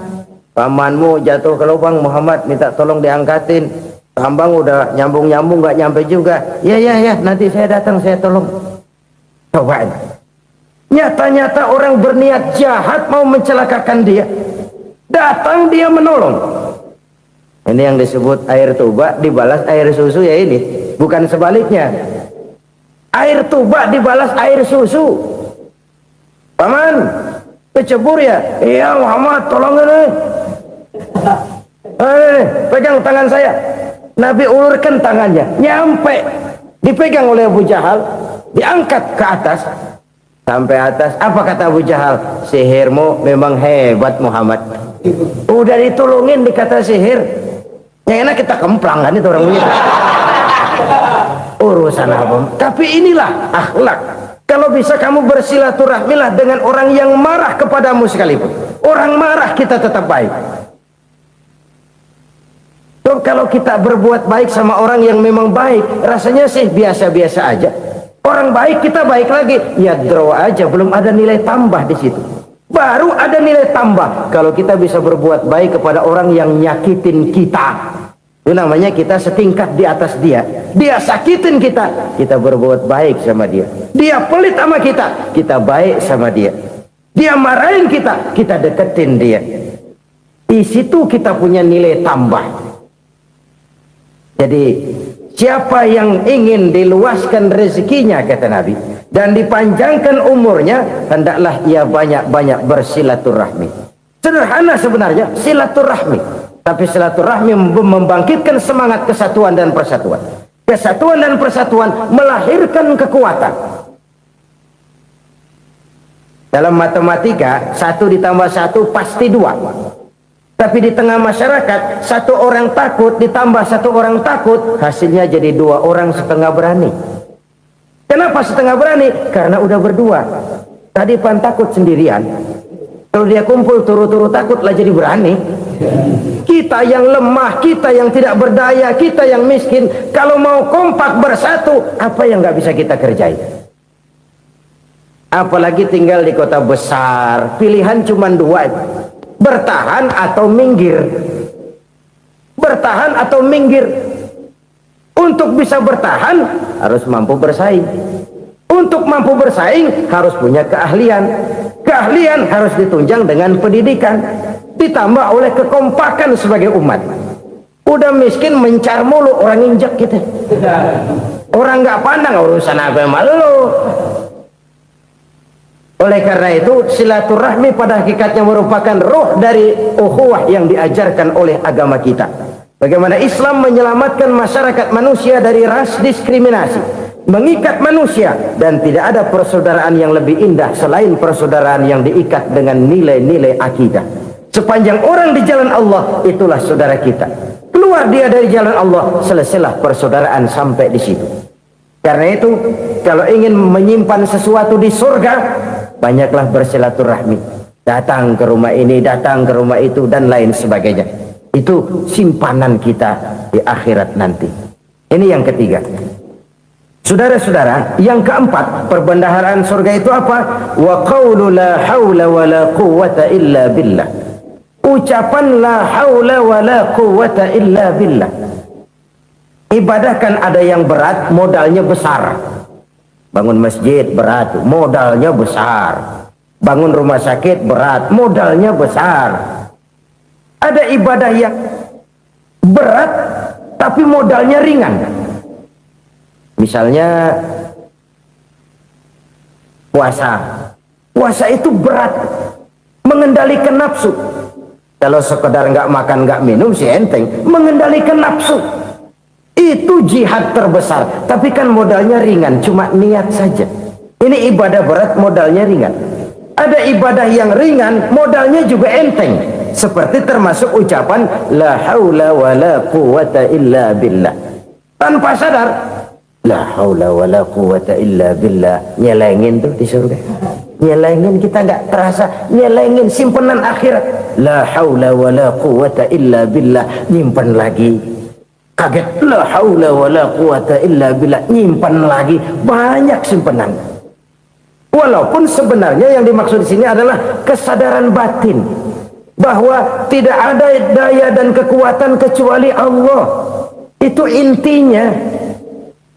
B: Pamanmu jatuh ke lubang, Muhammad minta tolong diangkatin. Tambang udah nyambung-nyambung nggak nyampe juga. Ya, nanti saya datang, saya tolong. Cobain. Nyata-nyata orang berniat jahat mau mencelakakan dia. Datang dia menolong. Ini yang disebut air tuba dibalas air susu ya ini. Bukan sebaliknya. Air tuba dibalas air susu. Paman, kecebur ya? Iya Muhammad, tolong ini. Pegang tangan saya. Nabi ulurkan tangannya. Nyampe. Dipegang oleh Abu Jahal. Diangkat ke atas. Sampai atas. Apa kata Abu Jahal? Sihirmu memang hebat Muhammad. Udah ditolongin dikata sihir. Yang enak kita kemplang kan itu orang begitu. Urusan apa? Tapi inilah akhlak. Kalau bisa kamu bersilaturahmilah dengan orang yang marah kepadamu sekalipun. Orang marah kita tetap baik. So, kalau kita berbuat baik sama orang yang memang baik, rasanya sih biasa-biasa aja. Orang baik kita baik lagi, ya draw aja, belum ada nilai tambah di situ. Baru ada nilai tambah kalau kita bisa berbuat baik kepada orang yang nyakitin kita. Itu namanya kita setingkat di atas dia. Dia sakitin kita, kita berbuat baik sama dia. Dia pelit sama kita, kita baik sama dia. Dia marahin kita, kita deketin dia. Di situ kita punya nilai tambah. Jadi siapa yang ingin diluaskan rezekinya, kata Nabi, dan dipanjangkan umurnya, hendaklah ia banyak-banyak bersilaturahmi. Sederhana sebenarnya silaturahmi, tapi silaturahmi membangkitkan semangat kesatuan dan persatuan. Kesatuan dan persatuan melahirkan kekuatan. Dalam matematika 1 ditambah 1 pasti 2. Tapi di tengah masyarakat 1 orang takut ditambah 1 orang takut, hasilnya jadi 2 orang setengah berani. Kenapa setengah berani? Karena udah berdua. Tadi pan takut sendirian. Kalau dia kumpul turu-turu takutlah jadi berani. Kita yang lemah, kita yang tidak berdaya, kita yang miskin, kalau mau kompak bersatu, apa yang nggak bisa kita kerjain? Apalagi tinggal di kota besar, pilihan cuma 2. Bertahan atau minggir. Bertahan atau minggir. Untuk bisa bertahan harus mampu bersaing. Untuk mampu bersaing harus punya keahlian. Keahlian harus ditunjang dengan pendidikan, ditambah oleh kekompakan sebagai umat. Udah miskin mencar mulu, orang injak kita. Orang nggak pandang urusan apa malu. Oleh karena itu silaturahmi pada hakikatnya merupakan roh dari ukhuwah yang diajarkan oleh agama kita. Bagaimana Islam menyelamatkan masyarakat manusia dari ras diskriminasi, mengikat manusia, dan tidak ada persaudaraan yang lebih indah selain persaudaraan yang diikat dengan nilai-nilai akidah. Sepanjang orang di jalan Allah, itulah saudara kita. Keluar dia dari jalan Allah, selesailah persaudaraan sampai di situ. Karena itu, kalau ingin menyimpan sesuatu di surga, banyaklah bersilaturahmi. Datang ke rumah ini, datang ke rumah itu, dan lain sebagainya. Itu simpanan kita di akhirat nanti. Ini yang ketiga. Saudara-saudara, yang keempat, perbendaharaan surga itu apa? Wa qawlu la hawla wa la quwwata illa billah. Ucapan la hawla wa la quwwata illa billah. Ibadah kan ada yang berat, modalnya besar. Bangun masjid berat, modalnya besar. Bangun rumah sakit berat, modalnya besar. Ada ibadah yang berat tapi modalnya ringan. Misalnya puasa. Puasa itu berat, mengendalikan nafsu. Kalau sekedar nggak makan nggak minum sih enteng. Mengendalikan nafsu itu jihad terbesar. Tapi kan modalnya ringan, cuma niat saja. Ini ibadah berat, modalnya ringan. Ada ibadah yang ringan, modalnya juga enteng. Seperti termasuk ucapan la haula wala quwata illa billah. Tanpa sadar, la haula wala quwata illa billah. Nyelengin tuh di surga. Nyelengin, kita nggak terasa, nyelengin simpenan akhirat. La haula wala quwata illa billah, nyimpan lagi. Kaget, la haula wala quwata illa billah, nyimpan lagi. Banyak simpenan. Walaupun sebenarnya yang dimaksud di sini adalah kesadaran batin bahwa tidak ada daya dan kekuatan kecuali Allah. Itu intinya.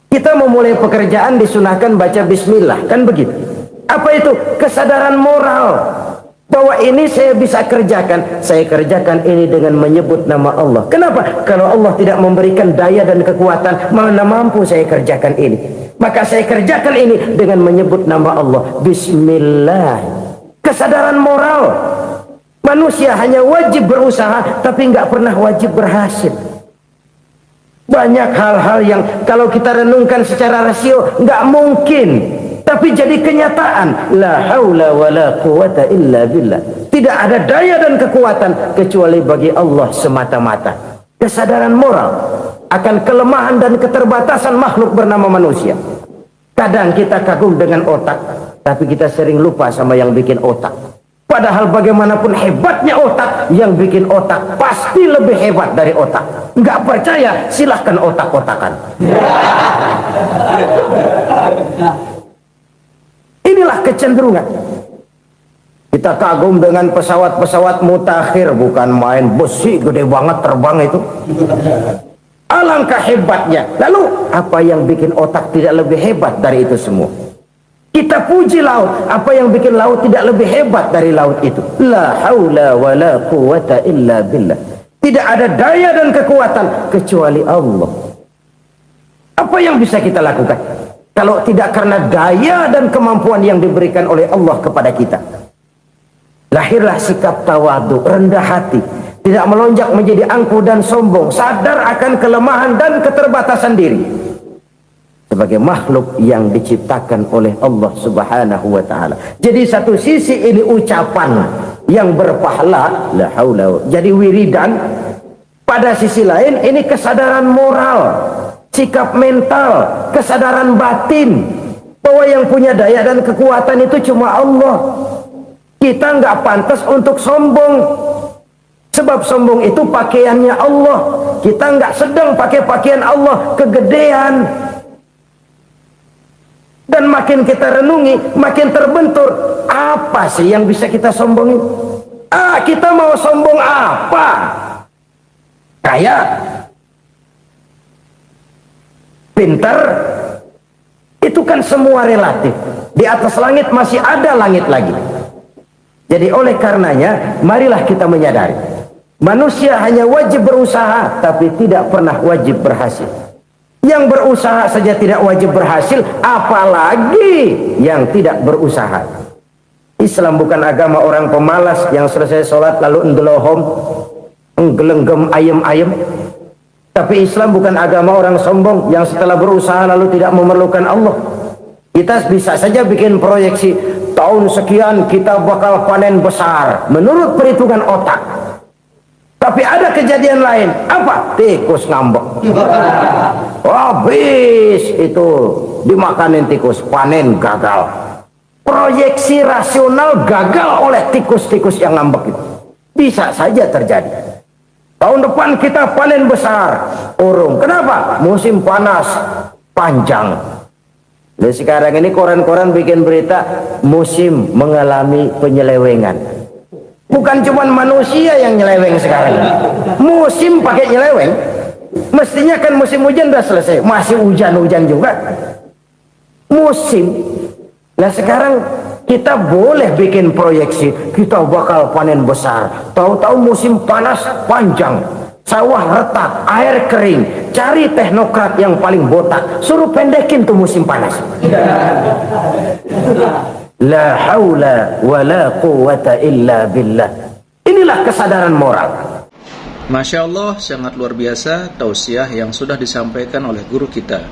B: Kita memulai pekerjaan disunahkan baca bismillah, kan begitu? Apa itu? Kesadaran moral bahwa ini saya bisa kerjakan. Saya kerjakan ini dengan menyebut nama Allah. Kenapa? Kalau Allah tidak memberikan daya dan kekuatan, mana mampu saya kerjakan ini. Maka saya kerjakan ini dengan menyebut nama Allah. Bismillah. Kesadaran moral. Manusia hanya wajib berusaha, tapi nggak pernah wajib berhasil. Banyak hal-hal yang kalau kita renungkan secara rasio nggak mungkin, tapi jadi kenyataan. La haula wala quwata illa billah. Tidak ada daya dan kekuatan kecuali bagi Allah semata-mata. Kesadaran moral akan kelemahan dan keterbatasan makhluk bernama manusia. Kadang kita kagum dengan otak, tapi kita sering lupa sama yang bikin otak. Padahal bagaimanapun hebatnya otak, yang bikin otak pasti lebih hebat dari otak. Nggak percaya, silahkan otak-otakan. Inilah kecenderungan. Kita kagum dengan pesawat-pesawat mutakhir, bukan main besi gede banget terbang itu. Alangkah hebatnya. Lalu apa yang bikin otak tidak lebih hebat dari itu semua? Kita puji laut, apa yang bikin laut tidak lebih hebat dari laut itu? La haula wala quwata illa billah. Tidak ada daya dan kekuatan kecuali Allah. Apa yang bisa kita lakukan kalau tidak karena daya dan kemampuan yang diberikan oleh Allah kepada kita? Lahirlah sikap tawadu, rendah hati, tidak melonjak menjadi angkuh dan sombong, sadar akan kelemahan dan keterbatasan diri. Sebagai makhluk yang diciptakan oleh Allah Subhanahu wa ta'ala. Jadi satu sisi ini ucapan yang berpahala, la haula, jadi wiridan. Pada sisi lain ini kesadaran moral, sikap mental, kesadaran batin bahwa yang punya daya dan kekuatan itu cuma Allah. Kita nggak pantas untuk sombong, sebab sombong itu pakaiannya Allah. Kita nggak sedang pakai pakaian Allah, kegedean. Dan makin kita renungi, makin terbentur. Apa sih yang bisa kita sombongin? Kita mau sombong apa? Kaya? Pintar? Itu kan semua relatif. Di atas langit masih ada langit lagi. Jadi oleh karenanya, marilah kita menyadari. Manusia hanya wajib berusaha, tapi tidak pernah wajib berhasil. Yang berusaha saja tidak wajib berhasil, apalagi yang tidak berusaha. Islam bukan agama orang pemalas yang selesai sholat lalu ngelohom, nggelenggem ayem-ayem. Tapi Islam bukan agama orang sombong yang setelah berusaha lalu tidak memerlukan Allah. Kita bisa saja bikin proyeksi, tahun sekian kita bakal panen besar menurut perhitungan otak. Tapi ada kejadian lain. Apa? Tikus ngambek. Habis itu dimakanin tikus, panen gagal. Proyeksi rasional gagal oleh tikus-tikus yang ngambek itu. Bisa saja terjadi. Tahun depan kita panen besar, urung. Kenapa? Musim panas panjang. Lalu sekarang ini koran-koran bikin berita musim mengalami penyelewengan. Bukan cuma manusia yang nyeleweng sekarang. Musim pakai nyeleweng. Mestinya kan musim hujan udah selesai, masih hujan-hujan juga. Musim. Nah sekarang kita boleh bikin proyeksi, kita bakal panen besar. Tahu-tahu musim panas panjang, sawah retak, air kering. Cari teknokrat yang paling botak, suruh pendekin tuh musim panas. La haula wala quwata illa billah. Inilah inilah kesadaran moral.
A: Masya Allah, sangat luar biasa tausiah yang sudah disampaikan oleh guru kita.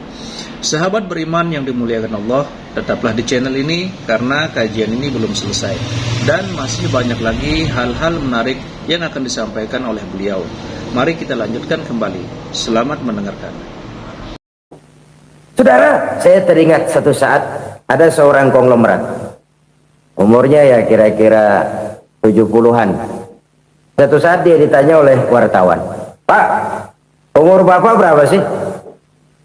A: Sahabat beriman yang dimuliakan Allah, tetaplah di channel ini karena kajian ini belum selesai dan masih banyak lagi hal-hal menarik yang akan disampaikan oleh beliau. Mari kita lanjutkan kembali. Selamat mendengarkan.
B: Saudara, saya teringat satu saat ada seorang konglomerat. Umurnya ya kira-kira 70-an. Satu saat dia ditanya oleh wartawan, "Pak, umur Bapak berapa sih?"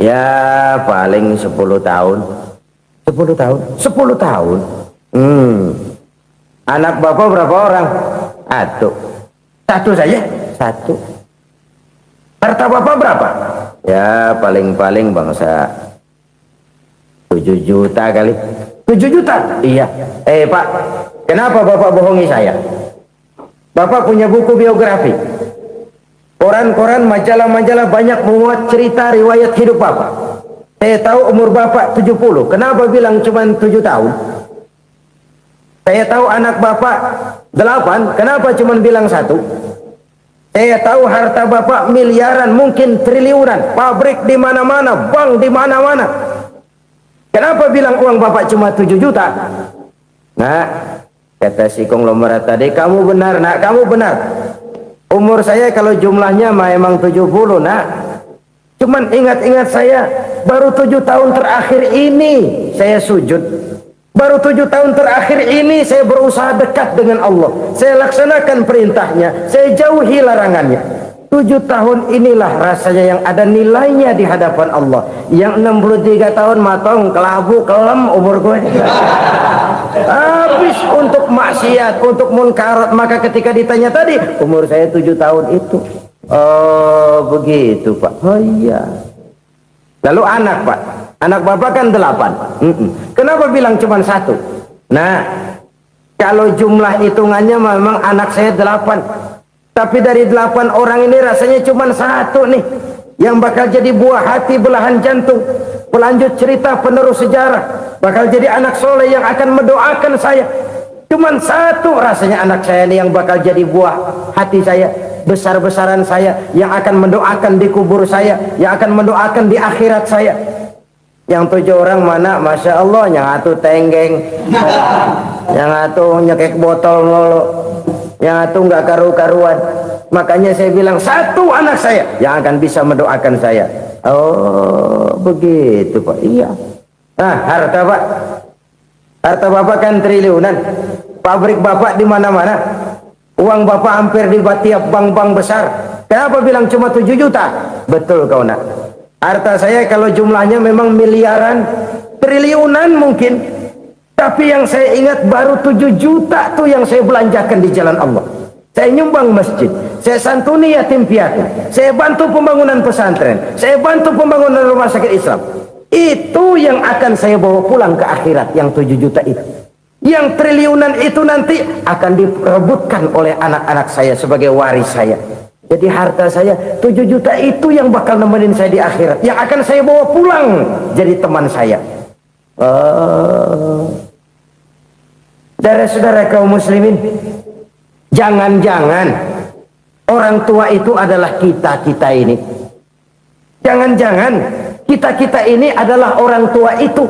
B: "Ya paling 10 tahun." 10 tahun? 10 tahun? Anak Bapak berapa orang? Satu. Satu saja? Satu. Harta Bapak berapa? Ya paling-paling bangsa 7 juta kali. 7 juta? Iya. Pak, kenapa Bapak bohongi saya? Bapak punya buku biografi, koran-koran, majalah-majalah banyak memuat cerita riwayat hidup Bapak. Saya tahu umur Bapak 70. Kenapa bilang cuma 7 tahun? Saya tahu anak Bapak 8. Kenapa cuma bilang 1? Saya tahu harta Bapak miliaran, mungkin triliunan, pabrik di mana-mana, bank di mana-mana. Kenapa bilang uang Bapak cuma 7 juta? Nah, kata si konglomerat tadi, "Kamu benar, Nak, kamu benar. Umur saya kalau jumlahnya memang 70, Nak. Cuman ingat-ingat saya, baru 7 tahun terakhir ini saya sujud. Baru 7 tahun terakhir ini saya berusaha dekat dengan Allah. Saya laksanakan perintahnya, saya jauhi larangannya. 7 tahun inilah rasanya yang ada nilainya di hadapan Allah. Yang 63 tahun matong, kelabu, kelem umur gue. Habis untuk maksiat, untuk munkarat. Maka ketika ditanya tadi, umur saya 7 tahun itu. Oh begitu Pak. Oh iya. Lalu anak Pak, anak Bapak kan 8. Kenapa bilang cuma 1? Nah, kalau jumlah hitungannya memang anak saya 8. Tapi dari 8 orang ini rasanya cuma 1 nih yang bakal jadi buah hati, belahan jantung, pelanjut cerita, penerus sejarah, bakal jadi anak soleh yang akan mendoakan saya. Cuman 1 rasanya anak saya ini yang bakal jadi buah hati saya, besar-besaran saya, yang akan mendoakan di kubur saya, yang akan mendoakan di akhirat saya. Yang 7 orang mana? Masya Allah, yang 1 tenggeng, yang 1 nyekek botol mulu, yang 1 nggak karu-karuan. Makanya saya bilang 1 anak saya yang akan bisa mendoakan saya. Oh begitu Pak. Iya. Nah, harta Pak, harta Bapak kan triliunan, pabrik Bapak di mana-mana, uang Bapak hampir di tiap bank-bank besar. Kenapa bilang cuma 7 juta? Betul kau Nak. Harta saya kalau jumlahnya memang miliaran, triliunan mungkin. Tapi yang saya ingat baru 7 juta tuh yang saya belanjakan di jalan Allah. Saya nyumbang masjid, saya santuni yatim piatu, saya bantu pembangunan pesantren, saya bantu pembangunan rumah sakit Islam. Itu yang akan saya bawa pulang ke akhirat, yang 7 juta itu. Yang triliunan itu nanti akan diperebutkan oleh anak-anak saya sebagai waris saya. Jadi harta saya 7 juta itu yang bakal nemenin saya di akhirat, yang akan saya bawa pulang jadi teman saya. Saudara-saudara kaum muslimin, jangan-jangan orang tua itu adalah kita-kita ini. Jangan-jangan kita-kita ini adalah orang tua itu.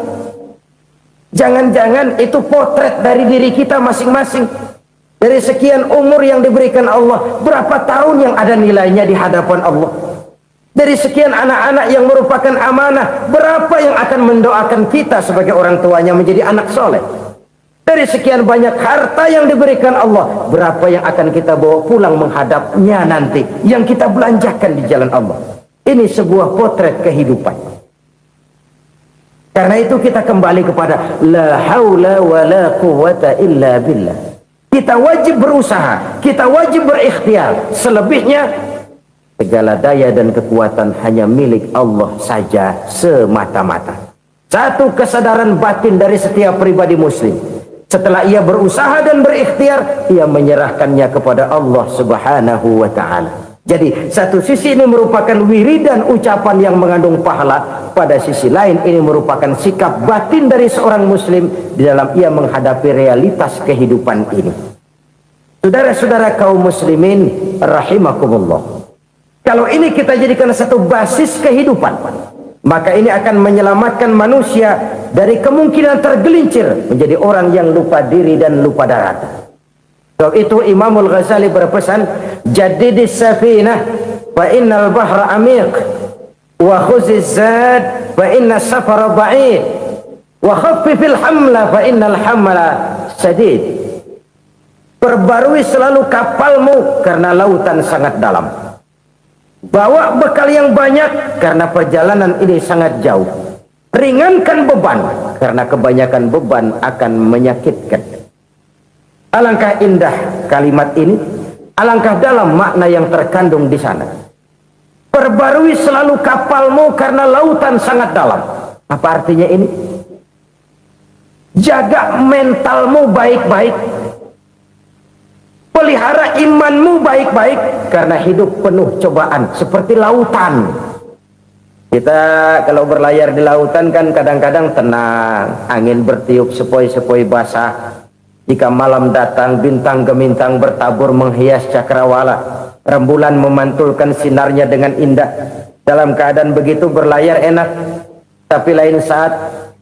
B: Jangan-jangan itu potret dari diri kita masing-masing. Dari sekian umur yang diberikan Allah, berapa tahun yang ada nilainya di hadapan Allah? Dari sekian anak-anak yang merupakan amanah, berapa yang akan mendoakan kita sebagai orang tuanya menjadi anak soleh? Dari sekian banyak harta yang diberikan Allah, berapa yang akan kita bawa pulang menghadapnya nanti, yang kita belanjakan di jalan Allah? Ini sebuah potret kehidupan. Karena itu kita kembali kepada la haula wa la quwwata illa billah. Kita wajib berusaha, kita wajib berikhtiar. Selebihnya segala daya dan kekuatan hanya milik Allah saja semata-mata. Satu kesadaran batin dari setiap pribadi muslim. Setelah ia berusaha dan berikhtiar, ia menyerahkannya kepada Allah Subhanahu wa ta'ala. Jadi satu sisi ini merupakan wiridan ucapan yang mengandung pahala, pada sisi lain ini merupakan sikap batin dari seorang muslim di dalam ia menghadapi realitas kehidupan ini. Saudara-saudara kaum muslimin rahimakumullah, kalau ini kita jadikan satu basis kehidupan, maka ini akan menyelamatkan manusia dari kemungkinan tergelincir menjadi orang yang lupa diri dan lupa darat. Sebab itu Imamul Ghazali berpesan, jadidis safinah fa innal bahra amiq wa khuziz zad fa inna safara ba'id wa khaffifil hamla fa innal hamla sadid. Perbarui selalu kapalmu karena lautan sangat dalam. Bawa bekal yang banyak karena perjalanan ini sangat jauh. Ringankan beban karena kebanyakan beban akan menyakitkan. Alangkah indah kalimat ini, alangkah dalam makna yang terkandung di sana. Perbarui selalu kapalmu karena lautan sangat dalam. Apa artinya ini? Jaga mentalmu baik-baik. Pelihara imanmu baik-baik karena hidup penuh cobaan seperti lautan. Kita kalau berlayar di lautan kan kadang-kadang tenang, angin bertiup sepoi-sepoi basah. Jika malam datang, bintang gemintang bertabur menghias cakrawala. Rembulan memantulkan sinarnya dengan indah. Dalam keadaan begitu berlayar enak. Tapi lain saat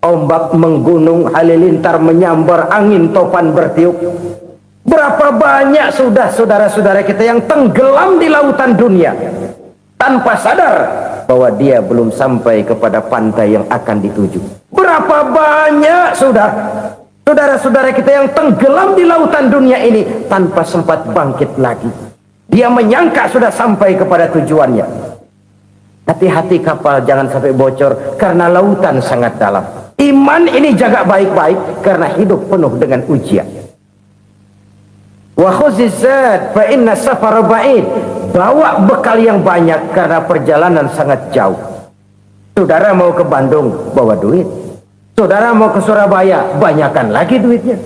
B: ombak menggunung, halilintar menyambar, angin topan bertiup. Berapa banyak sudah saudara-saudara kita yang tenggelam di lautan dunia tanpa sadar bahwa dia belum sampai kepada pantai yang akan dituju. Berapa banyak sudah saudara-saudara kita yang tenggelam di lautan dunia ini tanpa sempat bangkit lagi. Dia menyangka sudah sampai kepada tujuannya. Hati-hati kapal jangan sampai bocor karena lautan sangat dalam. Iman ini jaga baik-baik karena hidup penuh dengan ujian. Wa khuzizat fa inna safara ba'id. Bawa bekal yang banyak karena perjalanan sangat jauh. Saudara mau ke Bandung, bawa duit. Saudara mau ke Surabaya, banyakkan lagi duitnya.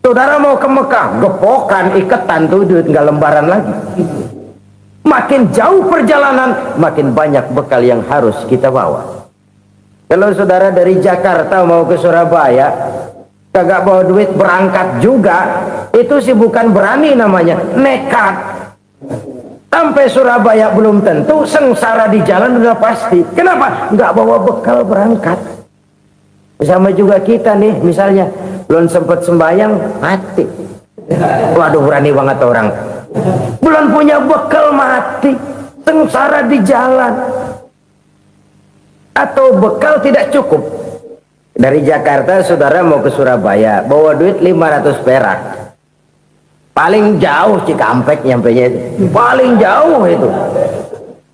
B: Saudara mau ke Mekah, gepokan, iketan tuh duit nggak lembaran lagi. Makin jauh perjalanan, makin banyak bekal yang harus kita bawa. Kalau saudara dari Jakarta mau ke Surabaya, kagak bawa duit berangkat juga, itu sih bukan berani namanya, nekat. Sampai Surabaya belum tentu, sengsara di jalan udah pasti. Kenapa? Nggak bawa bekal berangkat. Sama juga kita nih, misalnya belum sempat sembahyang, mati. Waduh, berani banget orang. Belum punya bekal, mati. Sengsara di jalan. Atau bekal tidak cukup. Dari Jakarta saudara mau ke Surabaya, bawa duit 500 perak. Paling jauh Cikampek nyampenya itu. Paling jauh itu.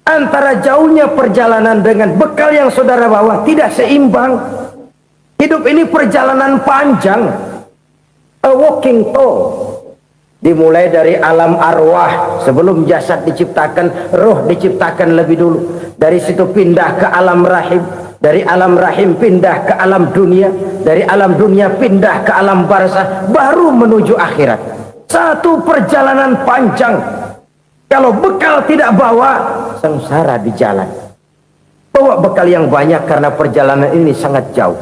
B: Antara jauhnya perjalanan dengan bekal yang saudara bawa tidak seimbang. Hidup ini perjalanan panjang. A walking tour. Dimulai dari alam arwah, sebelum jasad diciptakan, roh diciptakan lebih dulu. Dari situ pindah ke alam rahim. Dari alam rahim pindah ke alam dunia. Dari alam dunia pindah ke alam barzah, baru menuju akhirat. Satu perjalanan panjang. Kalau bekal tidak bawa, sengsara di jalan. Bawa bekal yang banyak karena perjalanan ini sangat jauh.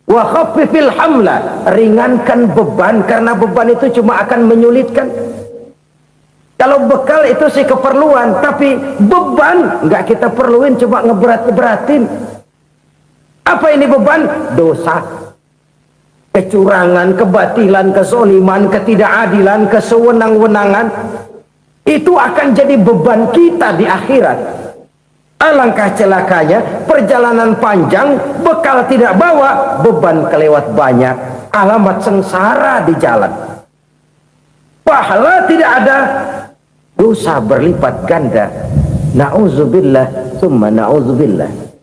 B: Wa khaffifil hamla, ringankan beban karena beban itu cuma akan menyulitkan. Kalau bekal itu sih keperluan, tapi beban nggak kita perluin, cuma ngeberat-beratin. Apa ini beban? Dosa, kecurangan, kebatilan, kezoliman, ketidakadilan, kesewenang-wenangan. Itu akan jadi beban kita di akhirat. Alangkah celakanya, perjalanan panjang, bekal tidak bawa, beban kelewat banyak, alamat sengsara di jalan. Pahala tidak ada, dosa berlipat ganda. Na'udzubillah, summa na'udzubillah.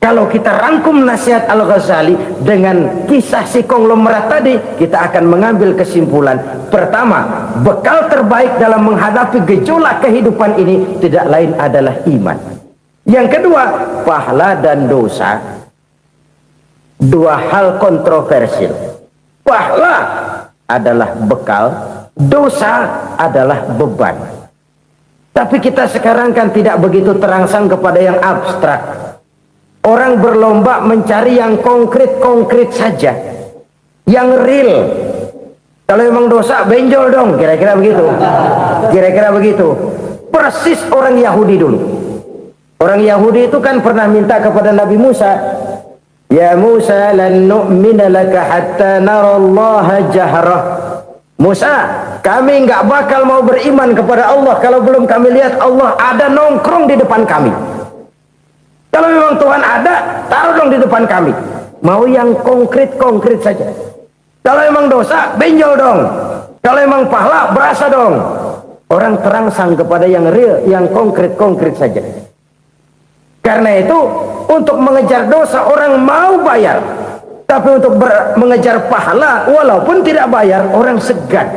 B: Kalau kita rangkum nasihat Al-Ghazali dengan kisah si konglomerat tadi, kita akan mengambil kesimpulan. Pertama, bekal terbaik dalam menghadapi gejolak kehidupan ini tidak lain adalah iman. Yang kedua, pahala dan dosa. Dua hal kontroversial. Pahala adalah bekal, dosa adalah beban. Tapi kita sekarang kan tidak begitu terangsang kepada yang abstrak. Orang berlomba mencari yang konkret-konkret saja, yang real. Kalau memang dosa, benjol dong, kira-kira begitu. Kira-kira begitu. Persis orang Yahudi dulu. Orang Yahudi itu kan pernah minta kepada Nabi Musa, ya Musa, lan nu'mina laka hatta narallaha jahrah. Musa, kami nggak bakal mau beriman kepada Allah kalau belum kami lihat Allah ada nongkrong di depan kami. Kalau memang Tuhan ada, taruh dong di depan kami. Mau yang konkret-konkret saja. Kalau memang dosa, benjol dong. Kalau memang pahala, berasa dong. Orang terangsang kepada yang real, yang konkret-konkret saja. Karena itu, untuk mengejar dosa, orang mau bayar. Tapi untuk mengejar pahala, walaupun tidak bayar, orang segan.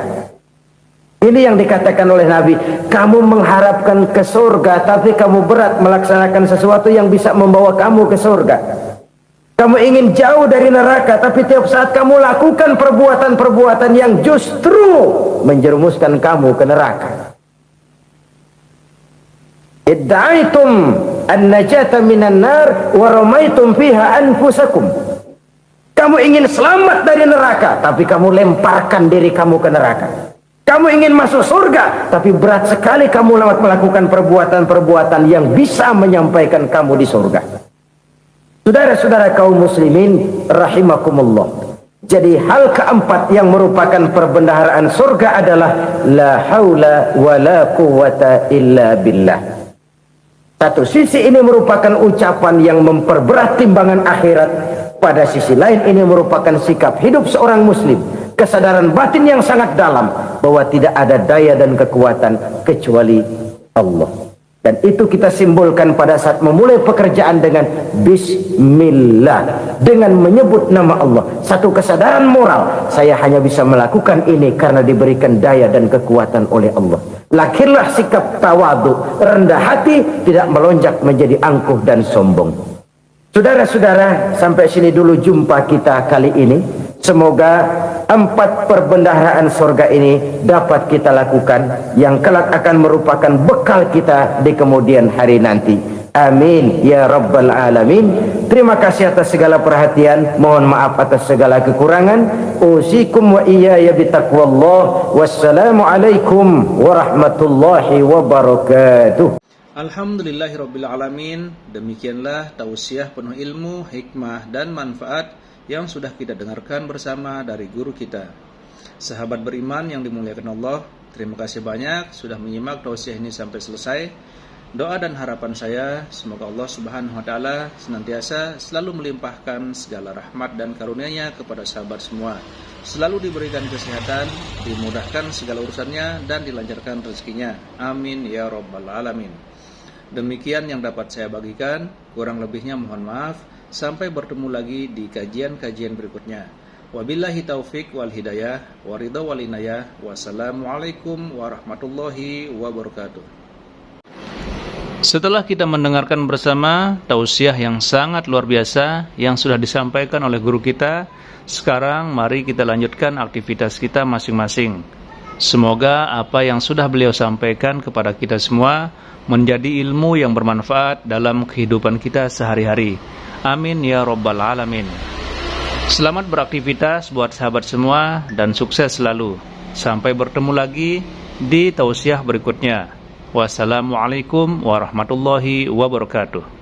B: Ini yang dikatakan oleh Nabi, kamu mengharapkan ke surga, tapi kamu berat melaksanakan sesuatu yang bisa membawa kamu ke surga. Kamu ingin jauh dari neraka, tapi tiap saat kamu lakukan perbuatan-perbuatan yang justru menjerumuskan kamu ke neraka. Idda'aitum an-najata minan nar wa ramaitum fiha anfusakum. Kamu ingin selamat dari neraka, tapi kamu lemparkan diri kamu ke neraka. Kamu ingin masuk surga, tapi berat sekali kamu melakukan perbuatan-perbuatan yang bisa menyampaikan kamu di surga. Saudara-saudara kaum muslimin rahimakumullah. Jadi hal keempat yang merupakan perbendaharaan surga adalah la haula wa la quwwata illa billah. Satu sisi ini merupakan ucapan yang memperberat timbangan akhirat. Pada sisi lain ini merupakan sikap hidup seorang muslim. Kesadaran batin yang sangat dalam bahwa tidak ada daya dan kekuatan kecuali Allah. Dan itu kita simbolkan pada saat memulai pekerjaan dengan Bismillah, dengan menyebut nama Allah. Satu kesadaran moral, saya hanya bisa melakukan ini karena diberikan daya dan kekuatan oleh Allah. Lahirlah sikap tawadu, rendah hati, tidak melonjak menjadi angkuh dan sombong. Saudara-saudara, sampai sini dulu jumpa kita kali ini. Semoga 4 perbendaharaan surga ini dapat kita lakukan, yang kelak akan merupakan bekal kita di kemudian hari nanti. Amin ya rabbal alamin. Terima kasih atas segala perhatian, mohon maaf atas segala kekurangan. Usikum wa iyaya bitaqwallah. Wassalamualaikum warahmatullahi wabarakatuh.
A: Alhamdulillahirrabbilalamin. Demikianlah tausiah penuh ilmu, hikmah dan manfaat yang sudah kita dengarkan bersama dari guru kita. Sahabat beriman yang dimuliakan Allah, terima kasih banyak sudah menyimak tausiah ini sampai selesai. Doa dan harapan saya, semoga Allah Subhanahu wa Ta'ala senantiasa selalu melimpahkan segala rahmat dan karunia-Nya kepada sahabat semua. Selalu diberikan kesehatan, dimudahkan segala urusannya, dan dilancarkan rezekinya. Amin ya rabbal alamin. Demikian yang dapat saya bagikan, kurang lebihnya mohon maaf. Sampai bertemu lagi di kajian-kajian berikutnya. Wabillahi taufik wal hidayah, waridha wal inayah. Wassalamualaikum warahmatullahi wabarakatuh. Setelah kita mendengarkan bersama tausiah yang sangat luar biasa yang sudah disampaikan oleh guru kita, sekarang mari kita lanjutkan aktivitas kita masing-masing. Semoga apa yang sudah beliau sampaikan kepada kita semua menjadi ilmu yang bermanfaat dalam kehidupan kita sehari-hari. Amin ya rabbal alamin. Selamat beraktivitas buat sahabat semua dan sukses selalu. Sampai bertemu lagi di tausiah berikutnya. Wassalamualaikum warahmatullahi wabarakatuh.